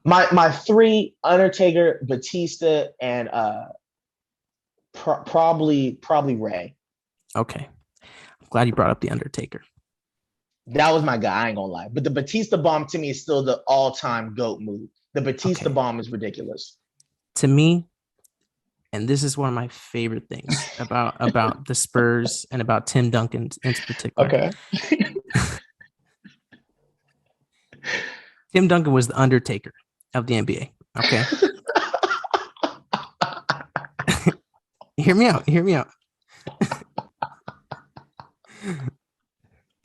My three: Undertaker, Batista, and probably Ray. Okay, I'm glad you brought up the Undertaker. That was my guy. I ain't gonna lie. But the Batista bomb to me is still the all-time goat move. The Batista Okay, bomb is ridiculous. to me, and this is one of my favorite things about the Spurs and about Tim Duncan in particular. Okay. Tim Duncan was the Undertaker of the NBA. Okay, hear me out. Hear me out.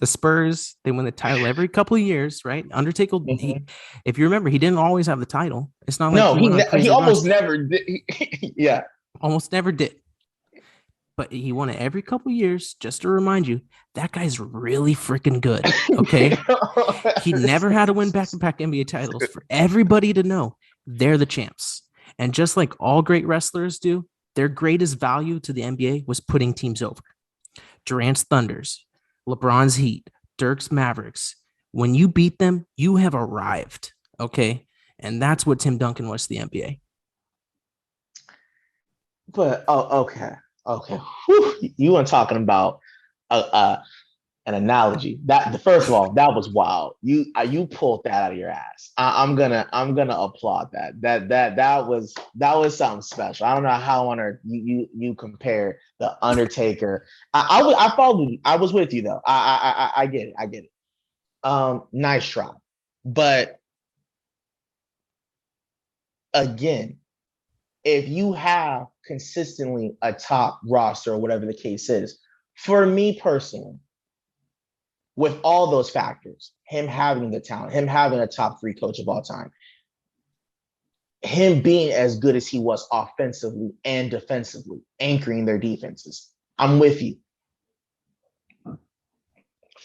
The Spurs, they win the title every couple of years, right? Undertaker, Mhm. if you remember, he didn't always have the title. It's not like No, he went on he crazy almost runs. never did. Yeah. Almost never did. But he won it every couple of years. Just to remind you, that guy's really freaking good. Okay. He never had to win back to back NBA titles for everybody to know they're the champs. And just like all great wrestlers do, their greatest value to the NBA was putting teams over. Durant's Thunders, LeBron's Heat, Dirk's Mavericks. When you beat them, you have arrived. Okay. And that's what Tim Duncan was to the NBA. But okay. Whew. You weren't talking about an analogy. That the first of all, that was wild. You pulled that out of your ass. I'm gonna applaud that. That was something special. I don't know how on earth you compare the Undertaker. I followed you. I was with you though. I get it. I get it. Nice try, but again, if you have consistently a top roster or whatever the case is, for me personally, with all those factors, him having the talent, him having a top three coach of all time, him being as good as he was offensively and defensively, anchoring their defenses, I'm with you.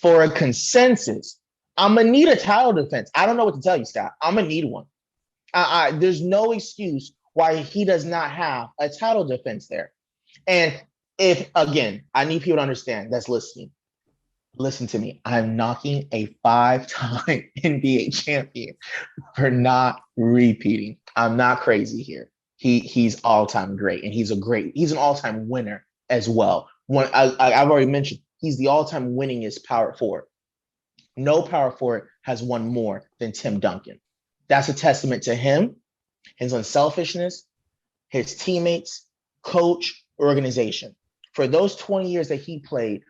For a consensus, I'm gonna need a title defense. I don't know what to tell you, Scott. I'm gonna need one. There's no excuse why he does not have a title defense there. And if again, I need people to understand that's listening. Listen to me. I'm knocking a 5-time NBA champion for not repeating. I'm not crazy here. He's all time great, and he's an all time winner as well. I've already mentioned he's the all time winningest power forward. No power forward has won more than Tim Duncan. That's a testament to him, his unselfishness, his teammates, coach, organization. For those 20 years that he played,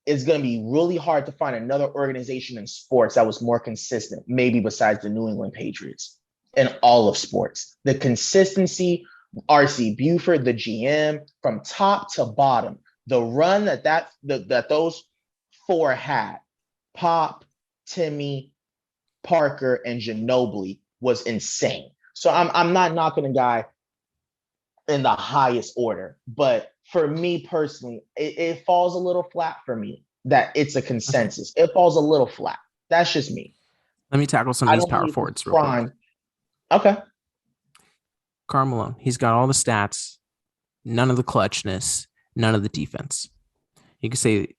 it's going to be really hard to find another organization in sports that was more consistent, maybe besides the New England Patriots in all of sports. The consistency, R.C. Buford, the GM, from top to bottom, the run that those four had, Pop, Timmy, Parker, and Ginobili, was insane. So I'm not knocking a guy in the highest order. But for me personally, it falls a little flat for me that it's a Okay. consensus. It falls a little flat. That's just me. Let me tackle some of I these don't power believe his forwards real quick. prime. Okay. Karl Malone, he's got all the stats, none of the clutchness, none of the defense. You could say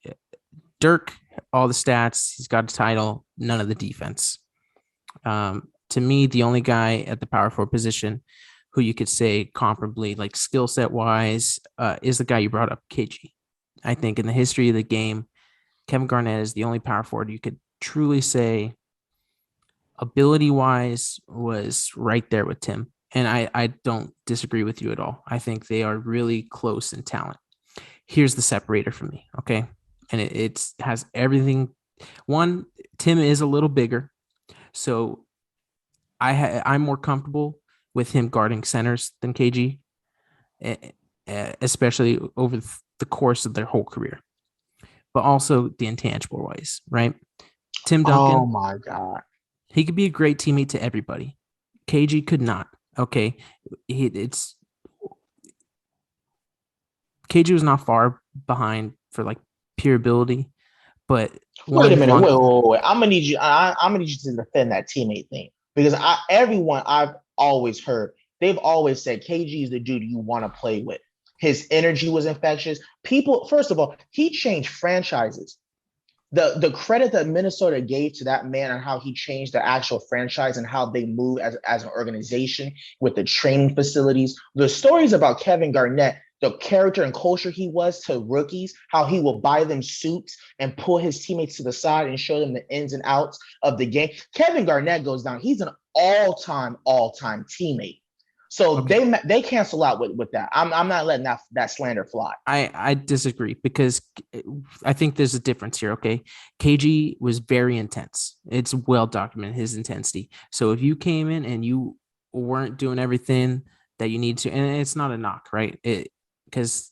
Dirk, all the stats, he's got a title, none of the defense. To me, the only guy at the power forward position who you could say comparably, like skill set wise, is the guy you brought up, KG. I think in the history of the game, Kevin Garnett is the only power forward you could truly say ability wise was right there with Tim. And I don't disagree with you at all. I think they are really close in talent. Here's the separator for me. Okay. And it has everything. One, Tim is a little bigger. So I'm more comfortable with him guarding centers than KG, especially over the course of their whole career. but also the intangible ways, right? Tim Oh Duncan, my God. he could be a great teammate to everybody. KG could not. Okay, it's KG was not far behind for like pure ability, but Wait one, a he minute. Wait, belonged. wait, wait. I'm gonna need you. I'm gonna need you to defend that teammate thing because everyone I've always heard, they've always said KG is the dude you want to play with. His energy was infectious. People, first of all, he changed franchises. The credit that Minnesota gave to that man and how he changed the actual franchise and how they move as an organization with the training facilities. The stories about Kevin Garnett, the character and culture he was to rookies, how he will buy them suits and pull his teammates to the side and show them the ins and outs of the game. Kevin Garnett goes down. He's an all-time teammate. So Okay, they cancel out with that. I'm not letting that slander fly. I disagree because I think there's a difference here. Okay, KG was very intense. It's well documented his intensity. So if you came in and you weren't doing everything that you need to, and it's not a knock, right? It because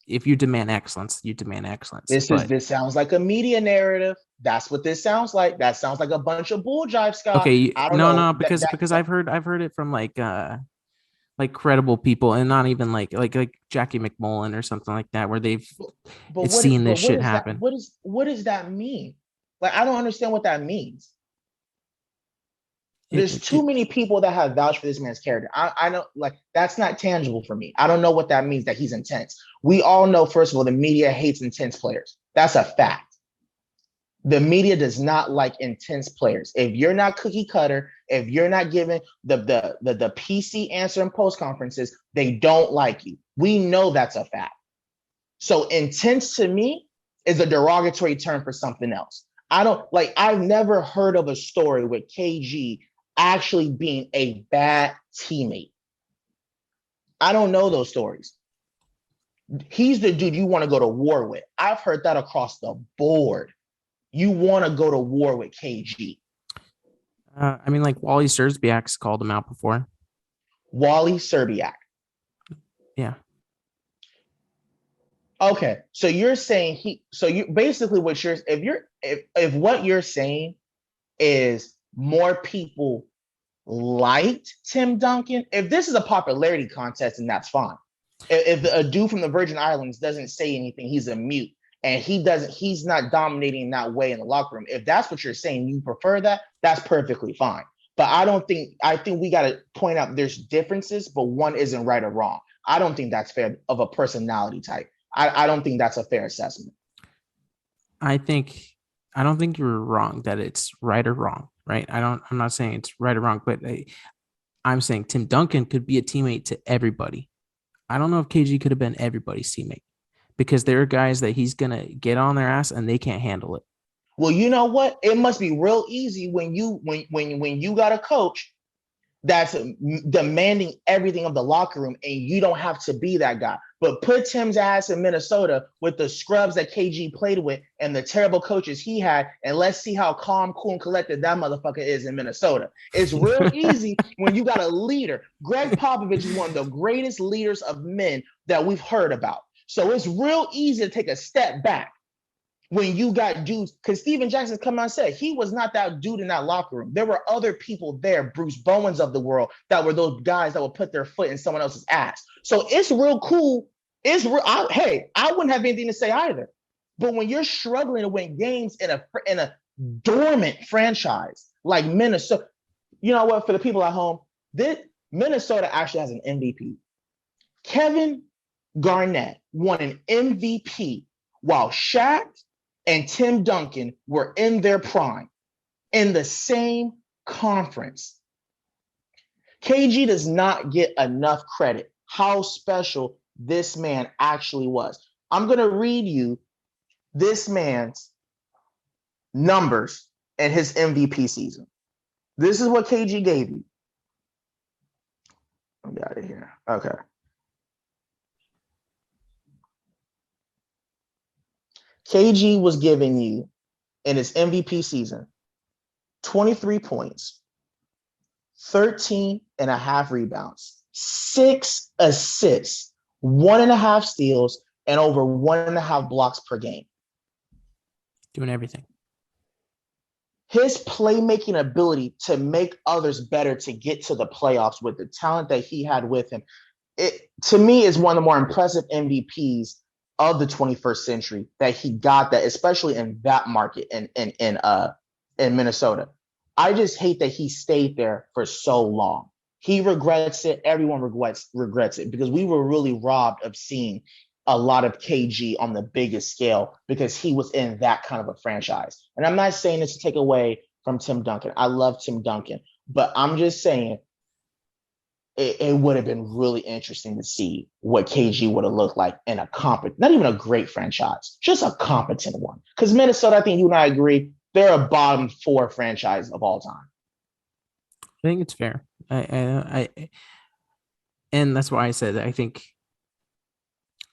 if you demand excellence, you demand excellence. But This sounds like a media narrative. That's what this sounds like. That sounds like a bunch of bull jive, Scott. okay, I don't no, know no, because that I've heard it from like credible people and not even like Jackie McMullen or something like that where they've but it's seen this what shit is that happen. what does that mean? Like I don't understand what that means. There's It, too many people that have vouched for this man's character. I know like that's not tangible for me. I don't know what that means that he's intense. We all know, first of all, the media hates intense players. That's a fact. The media does not like intense players. If you're not cookie cutter, if you're not giving the PC answer in post conferences, they don't like you. We know that's a fact. So intense to me is a derogatory term for something else. I don't like I've never heard of a story with KG actually being a bad teammate. I don't know those stories. He's the dude you want to go to war with. I've heard that across the board. You want to go to war with KG. I mean, like Wally Sersbiak's called him out before. Wally Serbiak. Yeah. Okay, so you're saying so you basically what you're if what you're saying is more people liked Tim Duncan, if this is a popularity contest, then that's fine. If a dude from the Virgin Islands doesn't say anything, he's a mute, and he's not dominating in that way in the locker room. If that's what you're saying, you prefer that, that's perfectly fine. But I think we got to point out there's differences, but one isn't right or wrong. I don't think that's fair of a personality type. I don't think that's a fair assessment. I think I don't think you're wrong that it's right or wrong, right? I'm not saying it's right or wrong, but I'm saying Tim Duncan could be a teammate to everybody. I don't know if KG could have been everybody's teammate because there are guys that he's gonna get on their ass and they can't handle it. Well, you know what? It must be real easy when you got a coach that's demanding everything of the locker room, and you don't have to be that guy. But put Tim's ass in Minnesota with the scrubs that KG played with and the terrible coaches he had, and let's see how calm, cool, and collected that motherfucker is in Minnesota. It's real easy when you got a leader. Greg Popovich is one of the greatest leaders of men that we've heard about. So it's real easy to take a step back when you got dudes, because Steven Jackson come out and said he was not that dude in that locker room. There were other people there, Bruce Bowens of the world, that were those guys that would put their foot in someone else's ass. So it's real cool. It's real. Hey, I wouldn't have anything to say either. But when you're struggling to win games in a dormant franchise like Minnesota, you know what? For the people at home, this Minnesota actually has an MVP. Kevin Garnett won an MVP while Shaq and Tim Duncan were in their prime in the same conference. KG does not get enough credit how special this man actually was. I'm going to read you this man's numbers in his MVP season. This is what KG gave you. I got it here. Okay. KG was giving you in his MVP season 23 points, 13 and a half rebounds, 6 assists, 1.5 steals, and over 1.5 blocks per game. Doing everything. His playmaking ability to make others better to get to the playoffs with the talent that he had with him, it to me is one of the more impressive MVPs of the 21st century that he got that, especially in that market in Minnesota. I just hate that he stayed there for so long. He regrets it. Everyone regrets it because we were really robbed of seeing a lot of KG on the biggest scale because he was in that kind of a franchise. And I'm not saying this to take away from Tim Duncan. I love Tim Duncan, but I'm just saying it would have been really interesting to see what KG would have looked like in a competent, not even a great franchise, just a competent one. Because Minnesota, I think you and I agree, they're a bottom 4 franchise of all time. I think it's fair. And that's why I said that I think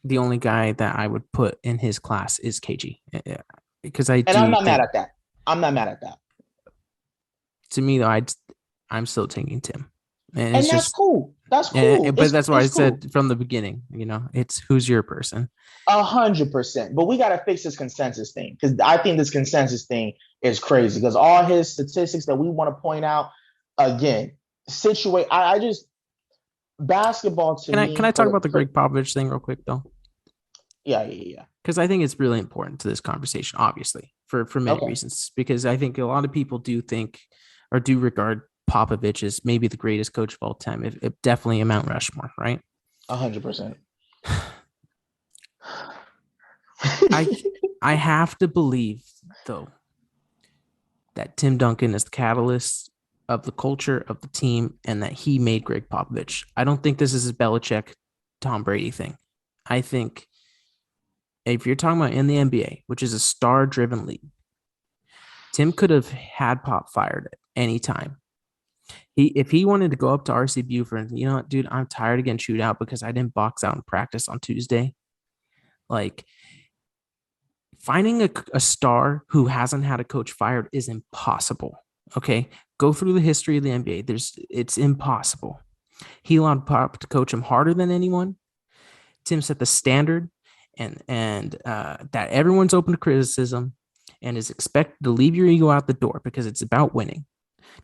the only guy that I would put in his class is KG, because I And I'm do not mad think, at that. I'm not mad at that. to me though, I'm still taking Tim, and it's And that's just, cool. That's cool. but that's why I It's cool. said from the beginning, it's who's your person. 100%. But we got to fix this consensus thing because I think this consensus thing is crazy because all his statistics that we want to point out again, situate. I just basketball to Can I me talk about the Greg Popovich thing real quick though? yeah. Because I think it's really important to this conversation, obviously, for many Okay. reasons. Because I think a lot of people do think or do regard Popovich as maybe the greatest coach of all time, if definitely a Mount Rushmore, right? 100%. I I have to believe though that Tim Duncan is the catalyst of the culture of the team and that he made Greg Popovich. I don't think this is a Belichick Tom Brady thing. I think if you're talking about in the NBA, which is a star driven league, Tim could have had Pop fired at any time. If he wanted to go up to RC Buford, you know what, dude, I'm tired of getting chewed out because I didn't box out in practice on Tuesday. Like, finding a star who hasn't had a coach fired is impossible. Okay. Go through the history of the NBA. It's impossible. He allowed Pop to coach him harder than anyone. Tim set the standard and that everyone's open to criticism and is expected to leave your ego out the door because it's about winning.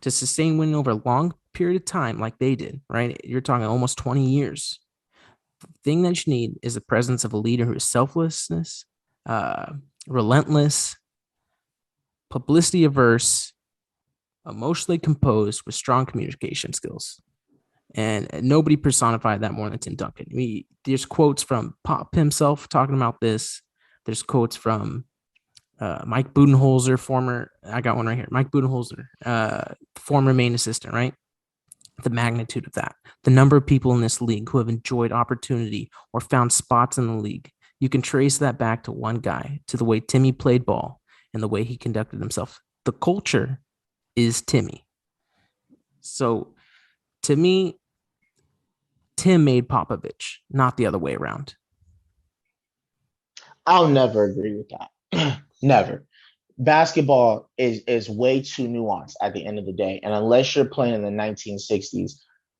To sustain winning over a long period of time like they did, right? You're talking almost 20 years. The thing that you need is the presence of a leader who is selflessness, uh, relentless, publicity averse, emotionally composed with strong communication skills. And nobody personified that more than Tim Duncan. There's quotes from Pop himself talking about this. There's quotes from Mike Budenholzer, I got one right here. Mike Budenholzer, former main assistant, right? The magnitude of that, the number of people in this league who have enjoyed opportunity or found spots in the league. You can trace that back to one guy, to the way Timmy played ball and the way he conducted himself. The culture is Timmy. So to me, Tim made Popovich, not the other way around. I'll never agree with that. Never. Basketball is way too nuanced at the end of the day. And unless you're playing in the 1960s,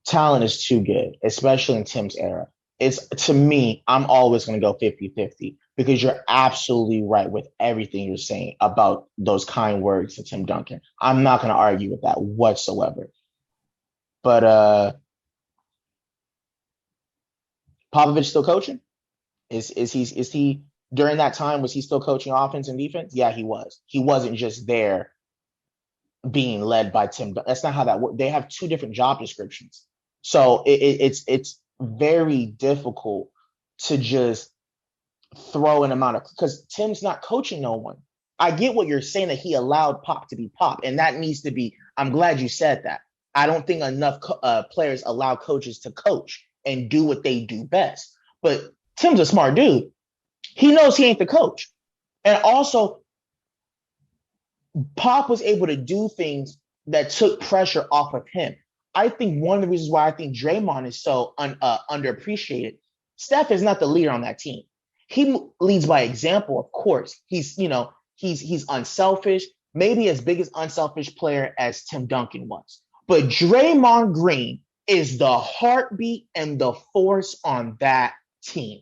talent is too good, especially in Tim's era. It's to me, I'm always going to go 50-50 because you're absolutely right with everything you're saying about those kind words to Tim Duncan. I'm not going to argue with that whatsoever. But Popovich still coaching? Is he during that time, was he still coaching offense and defense? Yeah, he was. He wasn't just there being led by Tim. That's not how that works. They have two different job descriptions. So it's very difficult to just throw an amount of because Tim's not coaching no one. I get what you're saying that he allowed Pop to be Pop, and that needs to be. I'm glad you said that. I don't think enough players allow coaches to coach and do what they do best. But Tim's a smart dude. He knows he ain't the coach. And also, Pop was able to do things that took pressure off of him. I think one of the reasons why I think Draymond is so underappreciated, Steph is not the leader on that team. He leads by example, of course. He's unselfish, maybe as big as unselfish player as Tim Duncan was. But Draymond Green is the heartbeat and the force on that team.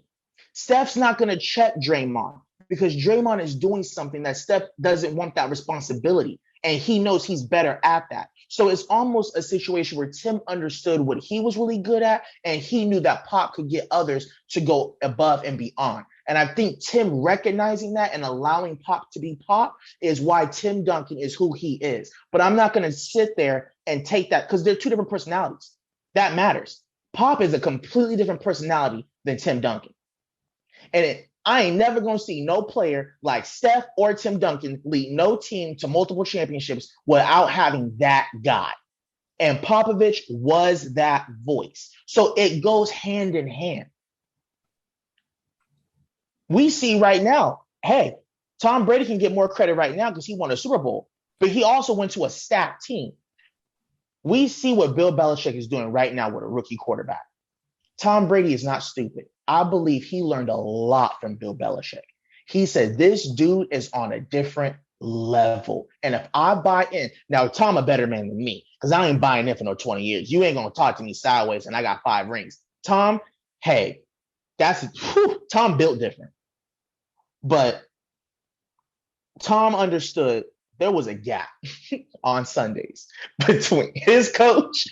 Steph's not going to check Draymond because Draymond is doing something that Steph doesn't want that responsibility. And he knows he's better at that. So it's almost a situation where Tim understood what he was really good at, and he knew that Pop could get others to go above and beyond. And I think Tim recognizing that and allowing Pop to be Pop is why Tim Duncan is who he is. But I'm not going to sit there and take that because they're two different personalities. That matters. Pop is a completely different personality than Tim Duncan. And I ain't never going to see no player like Steph or Tim Duncan lead no team to multiple championships without having that guy. And Popovich was that voice. So it goes hand in hand. We see right now, hey, Tom Brady can get more credit right now because he won a Super Bowl, but he also went to a stacked team. We see what Bill Belichick is doing right now with a rookie quarterback. Tom Brady is not stupid. I believe he learned a lot from Bill Belichick. He said, this dude is on a different level. And if I buy in, now Tom a better man than me, because I ain't buying in for no 20 years. You ain't going to talk to me sideways and I got 5 rings. Tom, hey, Tom built different. But Tom understood there was a gap on Sundays between his coach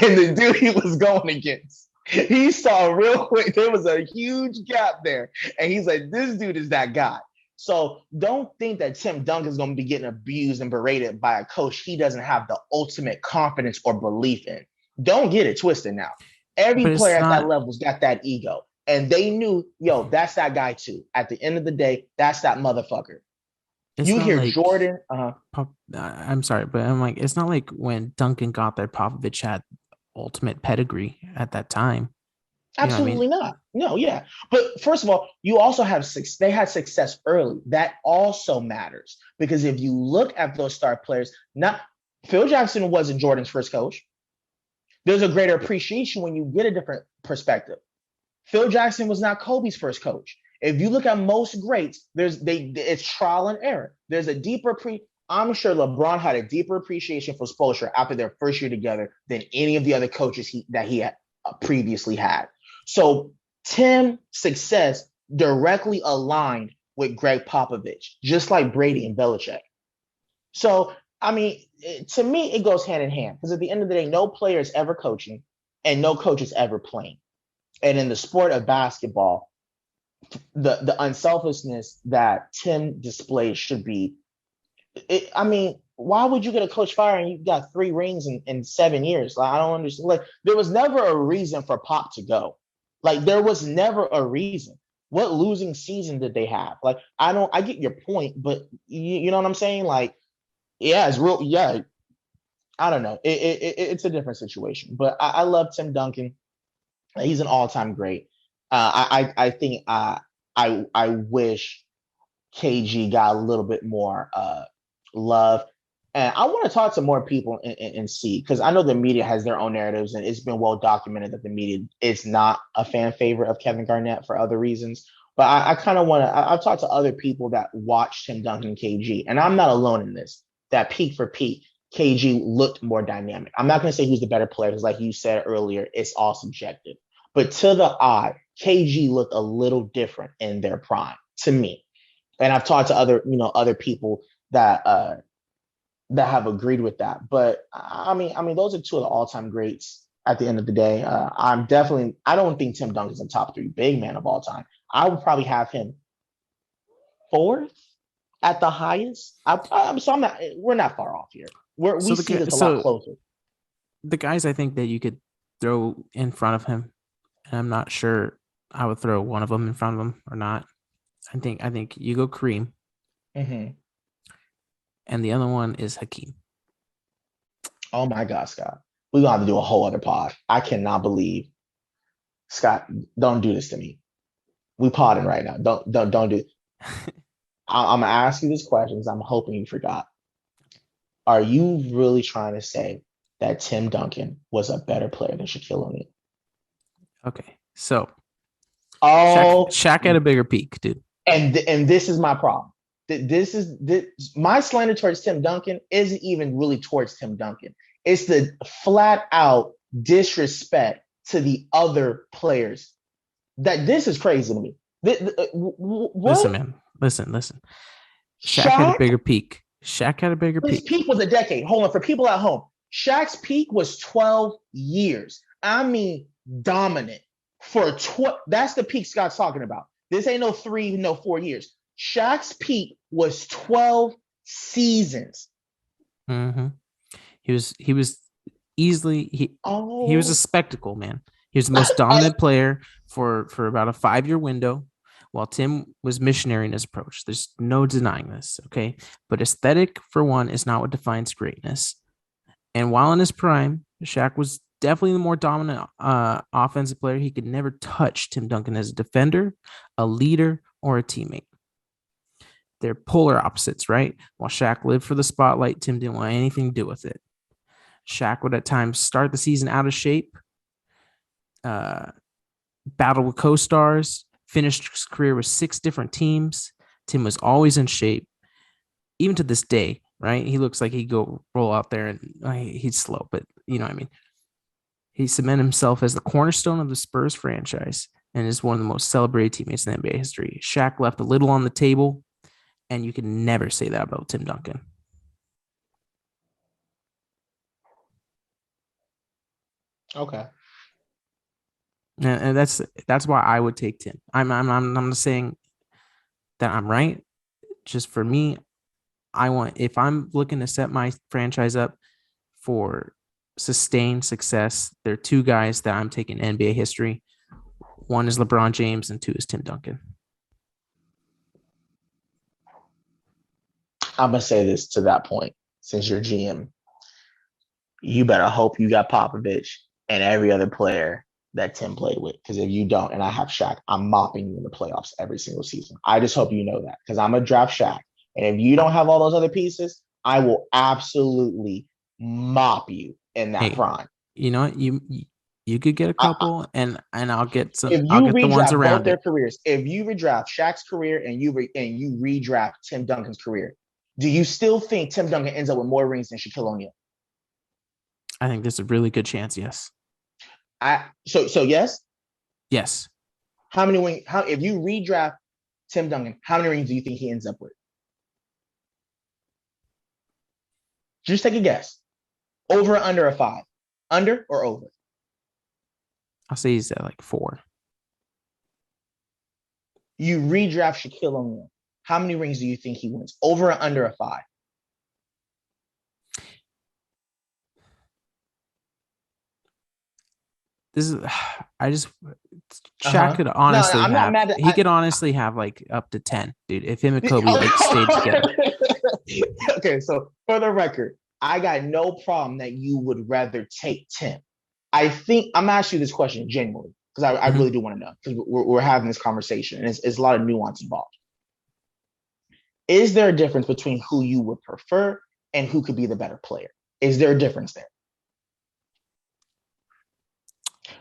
and the dude he was going against. He saw real quick, there was a huge gap there. And he's like, this dude is that guy. So don't think that Tim Duncan is going to be getting abused and berated by a coach he doesn't have the ultimate confidence or belief in. Don't get it twisted now. Every player at that level's got that ego. And they knew, yo, that's that guy too. At the end of the day, that's that motherfucker. You hear like, Jordan. I'm sorry, but I'm like, it's not like when Duncan got there, Popovich had ultimate pedigree at that time. Absolutely not. No, yeah. But first of all, you also have they had success early. That also matters because if you look at those star players, Phil Jackson wasn't Jordan's first coach. There's a greater appreciation when you get a different perspective. Phil Jackson was not Kobe's first coach. If you look at most greats, it's trial and error. There's a deeper I'm sure LeBron had a deeper appreciation for Spoelstra after their first year together than any of the other coaches that he had previously had. So Tim's success directly aligned with Greg Popovich, just like Brady and Belichick. So, I mean, to me, it goes hand in hand because at the end of the day, no player is ever coaching and no coach is ever playing. And in the sport of basketball, the unselfishness that Tim displays should be, why would you get a coach fired and you got 3 rings in 7 years? Like, I don't understand. Like, there was never a reason for Pop to go. Like, there was never a reason. What losing season did they have? Like, I get your point, but you know what I'm saying? Like, yeah, it's real. Yeah. I don't know. It's a different situation, but I love Tim Duncan. He's an all-time great. I think I wish KG got a little bit more love. And I want to talk to more people and see, because I know the media has their own narratives, and it's been well documented that the media is not a fan favorite of Kevin Garnett for other reasons. But I kind of want to, I've talked to other people that watched Tim Duncan and KG, and I'm not alone in this, that peak for peak, KG looked more dynamic. I'm not going to say who's the better player, because like you said earlier, it's all subjective. But to the eye, KG looked a little different in their prime to me. And I've talked to other people that have agreed with that. But I mean, those are two of the all-time greats at the end of the day. I don't think Tim Duncan's a top 3 big man of all time. I would probably have him 4th at the highest. We're not far off here. We see this a lot closer. The guys I think that you could throw in front of him, and I'm not sure I would throw one of them in front of him or not. I think you go Kareem. Mm-hmm. And the other one is Hakeem. Oh my God, Scott. We're gonna have to do a whole other pod. I cannot believe, Scott, don't do this to me. We podding right now. Don't do it. I'm gonna ask you these questions. I'm hoping you forgot. Are you really trying to say that Tim Duncan was a better player than Shaquille O'Neal? Okay, so Shaq had a bigger peak, dude. And this is my problem. My slander towards Tim Duncan isn't even really towards Tim Duncan. It's the flat out disrespect to the other players. That this is crazy to me. What? Listen, man. listen. Shaq had a Shaq, bigger peak. Shaq had a bigger his peak. peak was a decade. Hold on, for people at home, Shaq's peak was 12 years. I mean, dominant for 12. That's the peak Scott's talking about. This ain't no 3, no 4 years. Shaq's peak was 12 seasons. Mm-hmm. He was easily he was a Oh, spectacle, man. He was the most dominant player for about a 5-year window, while Tim was missionary in his approach. There's no denying this, okay? But aesthetic, for one, is not what defines greatness. And while in his prime, Shaq was definitely the more dominant offensive player. He could never touch Tim Duncan as a defender, a leader, or a teammate. They're polar opposites, right? While Shaq lived for the spotlight, Tim didn't want anything to do with it. Shaq would at times start the season out of shape, uh, battle with co-stars, finished his career with 6 different teams. Tim was always in shape, even to this day, right? He looks like he'd go roll out there and he's slow, but you know what I mean? He cemented himself as the cornerstone of the Spurs franchise and is one of the most celebrated teammates in NBA history. Shaq left a little on the table, and you can never say that about Tim Duncan. okay. And that's why I would take Tim. I'm not saying that I'm right. Just for me, I want if I'm looking to set my franchise up for sustained success, there are 2 guys that I'm taking in NBA history. One is LeBron James, and 2 is Tim Duncan. I'm gonna say this to that point. Since you're GM, you better hope you got Popovich and every other player that Tim played with. Because if you don't, and I have Shaq, I'm mopping you in the playoffs every single season. I just hope you know that because I'm a draft Shaq. And if you don't have all those other pieces, I will absolutely mop you in that Hey, prime. you know what? You could get a couple, and I'll get some. If I'll you get the ones redraft both around their it. careers, if you redraft Shaq's career and you redraft Tim Duncan's career, do you still think Tim Duncan ends up with more rings than Shaquille O'Neal? I think there's a really good chance. Yes, So yes. yes. How many rings? How if you redraft Tim Duncan, how many rings do you think he ends up with? Just take a guess. Over or under a 5? Under or over? I'll say he's at like 4. You redraft Shaquille O'Neal. How many rings do you think he wins? Over or under a 5? This is I just Shaq Uh-huh. could No, honestly I'm not have mad at he could honestly have like up to 10, dude, if him and Kobe like stayed together. Okay, so for the record, I got no problem that you would rather take Tim. I think I'm gonna ask you this question genuinely because I Mm-hmm. really do want to know because we're having this conversation and it's a lot of nuance involved. Is there a difference between who you would prefer and who could be the better player? Is there a difference there?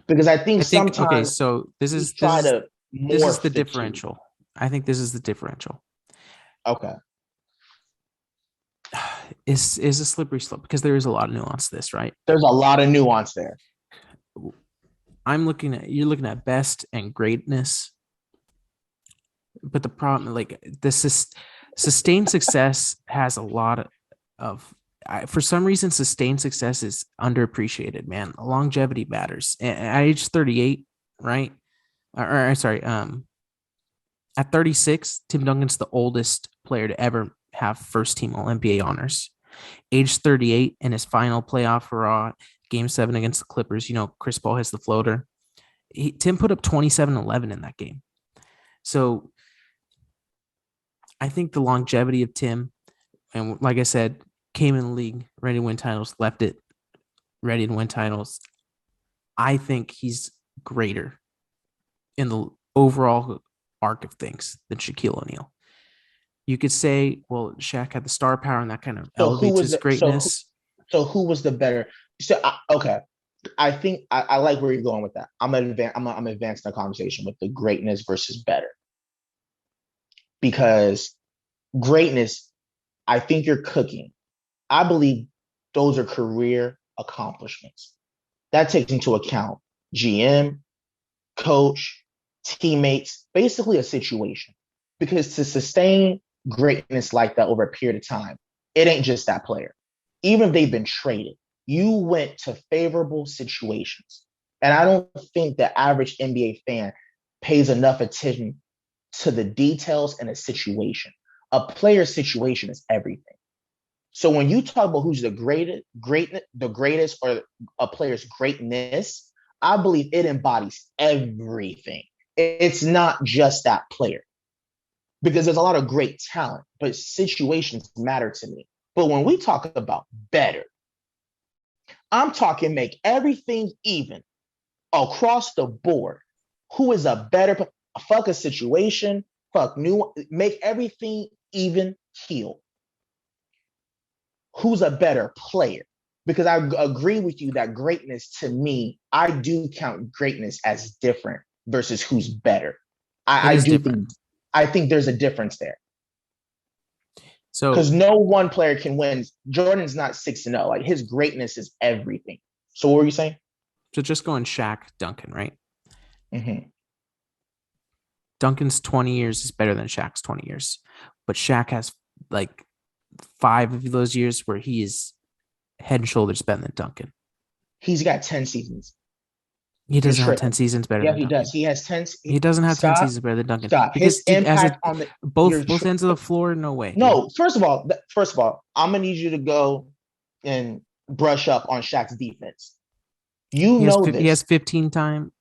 Because I think I think okay, sometimes so this we is this try is to this is morph the the two. differential. I think this is the differential. Okay. Is a slippery slope because there is a lot of nuance to this, right? There's a lot of nuance there. You're looking at best and greatness, but the problem, like sustained success has a lot of for some reason, sustained success is underappreciated, man. Longevity matters. At age 38, right? Or sorry, at 36, Tim Duncan's the oldest player to ever have first team All NBA honors. Age 38 in his final playoff for game 7 against the Clippers, Chris Paul has the floater. Tim put up 27-11 in that game. So I think the longevity of Tim, and like I said, came in the league ready to win titles, left it ready to win titles. I think he's greater in the overall arc of things than Shaquille O'Neal. You could say, well, Shaq had the star power and that kind of So who elevates was his the greatness. so who was the better? Okay, I think I like where you're going with that. I'm advancing the conversation with the greatness versus better because greatness. I think you're cooking. I believe those are career accomplishments. That takes into account GM, coach, teammates, basically a situation. because to sustain greatness like that over a period of time, it ain't just that player. Even if they've been traded, you went to favorable situations. And I don't think the average NBA fan pays enough attention to the details in a situation. A player's situation is everything. So when you talk about who's the greatest, or a player's greatness, I believe it embodies everything. It's not just that player because there's a lot of great talent, but situations matter to me. But when we talk about better, I'm talking make everything even across the board. Who is a better, fuck a situation, fuck new, make everything even heal. Who's a better player? Because I agree with you that greatness, to me, I do count greatness as different versus who's better. It I is do different. think I think there's a difference there So because no one player can win. Jordan's not 6-0. Like his greatness is everything. So what were you saying? so just going Shaq, Duncan, right? Mm-hmm. Duncan's 20 years is better than Shaq's 20 years, but Shaq has like 5 of those years where he is head and shoulders better than Duncan. He's got 10 seasons. He You're doesn't have 10 tripping. seasons better Yeah, than he does. Duncan. He has 10. He doesn't have 10 Stop. seasons better than Duncan Stop. because, His dude, as a impact on the both your both ends of the floor, no way, dude. no. First of all, I'm gonna need you to go and brush up on Shaq's defense. You know He has this. 15 time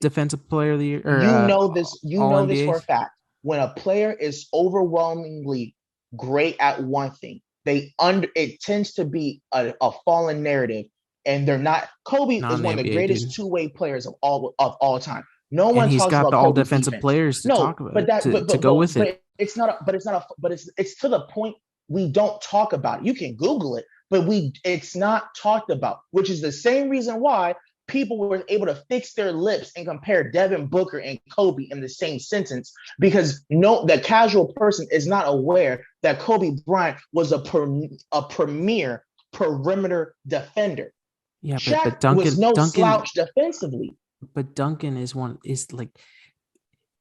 defensive player of the year or You know this. You all know this for a NBAs. fact. When a player is overwhelmingly great at one thing, they under it tends to be a fallen narrative, and they're not. Kobe Not is in the one of the NBA, greatest dude. two-way players of all time. No And one he's talks got the about all Kobe's defensive defense. players to No, talk about but it, that to go with it. but it's to the point we don't talk about it. You can Google it, but it's not talked about, which is the same reason why people were able to fix their lips and compare Devin Booker and Kobe in the same sentence because no, the casual person is not aware that Kobe Bryant was a premier perimeter defender. Yeah, Shaq but was no Duncan slouch defensively. but Duncan is like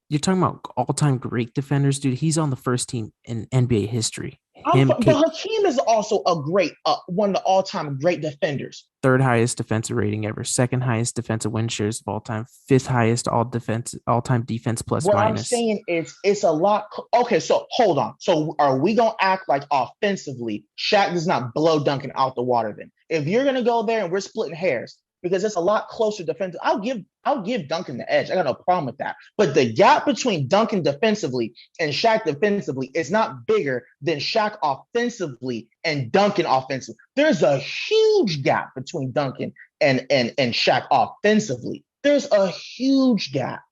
you're talking about all time great defenders, dude. He's on the first team in NBA history. But Hakeem is also a great, one of the all-time great defenders. Third highest defensive rating ever, second highest defensive win shares of all time, fifth highest all time defense plus What I'm minus. saying is it's a lot. Okay, so hold on. So are we gonna act like offensively, Shaq does not blow Duncan out the water? Then, if you're gonna go there and we're splitting hairs because it's a lot closer defensive, I'll give Duncan the edge. I got no problem with that. But the gap between Duncan defensively and Shaq defensively is not bigger than Shaq offensively and Duncan offensively. There's a huge gap between Duncan and Shaq offensively. There's a huge gap.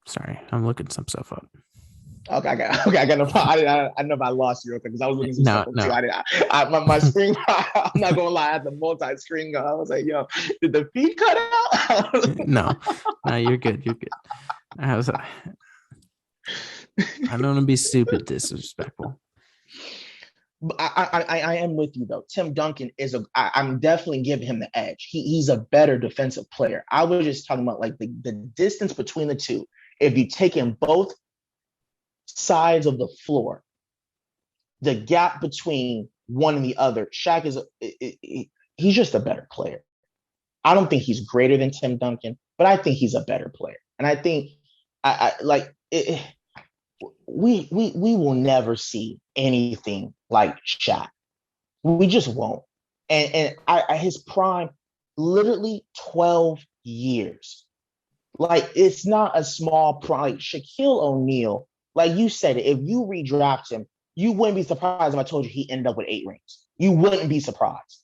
Sorry, I'm looking some stuff up. I got no problem. I know if I lost you real quick because I was looking some stuff No, up too. no, My screen. I'm not gonna lie, I had the multi-screen going. I was like, yo, did the feed cut out? no, no. You're good. You're good. I was. I don't want to be stupid, disrespectful. I am with you though. Tim Duncan I'm definitely giving him the edge. He's a better defensive player. I was just talking about like the distance between the two. If you take in both sides of the floor, the gap between one and the other, Shaq he's just a better player. I don't think he's greater than Tim Duncan, but I think he's a better player. And I think I like it, we will never see anything like Shaq. We just won't. And his prime, literally 12 years. Like it's not a small prime. Like Shaquille O'Neal, like you said, if you redraft him, you wouldn't be surprised if I told you he ended up with 8 rings. You wouldn't be surprised.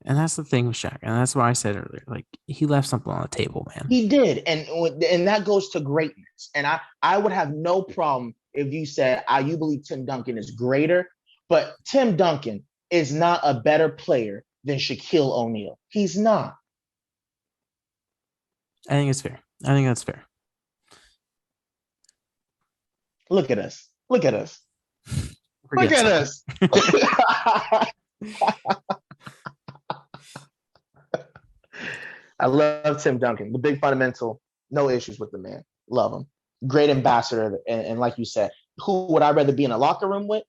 And that's the thing with Shaq, and that's why I said earlier, like he left something on the table, man. He did, and that goes to greatness. And I would have no problem if you said you believe Tim Duncan is greater, but Tim Duncan is not a better player than Shaquille O'Neal. He's not. I think it's fair. I think that's fair. Look at us. Look at us. We're Look getting at somewhere. us. I love Tim Duncan, the big fundamental. No issues with the man. Love him. Great ambassador, and like you said, who would I rather be in a locker room with?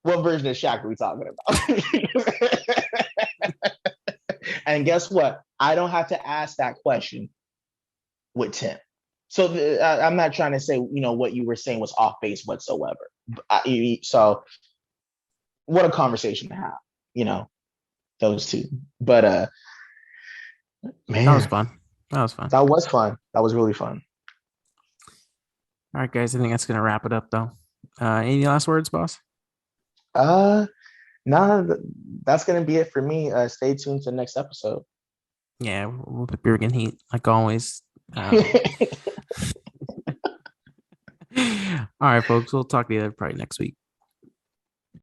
What version of Shaq are we talking about? And guess what? I don't have to ask that question with Tim. So I'm not trying to say what you were saying was off base whatsoever. So what a conversation to have, you know, those two. But That was man, fun. That was fun. that was fun. That was really fun. All right, guys. I think that's gonna wrap it up, though. Any last words, boss? Uh, nah, that's gonna be it for me. Stay tuned to the next episode. Yeah, we'll be bringing heat like always. All right, folks. We'll talk to you probably next week.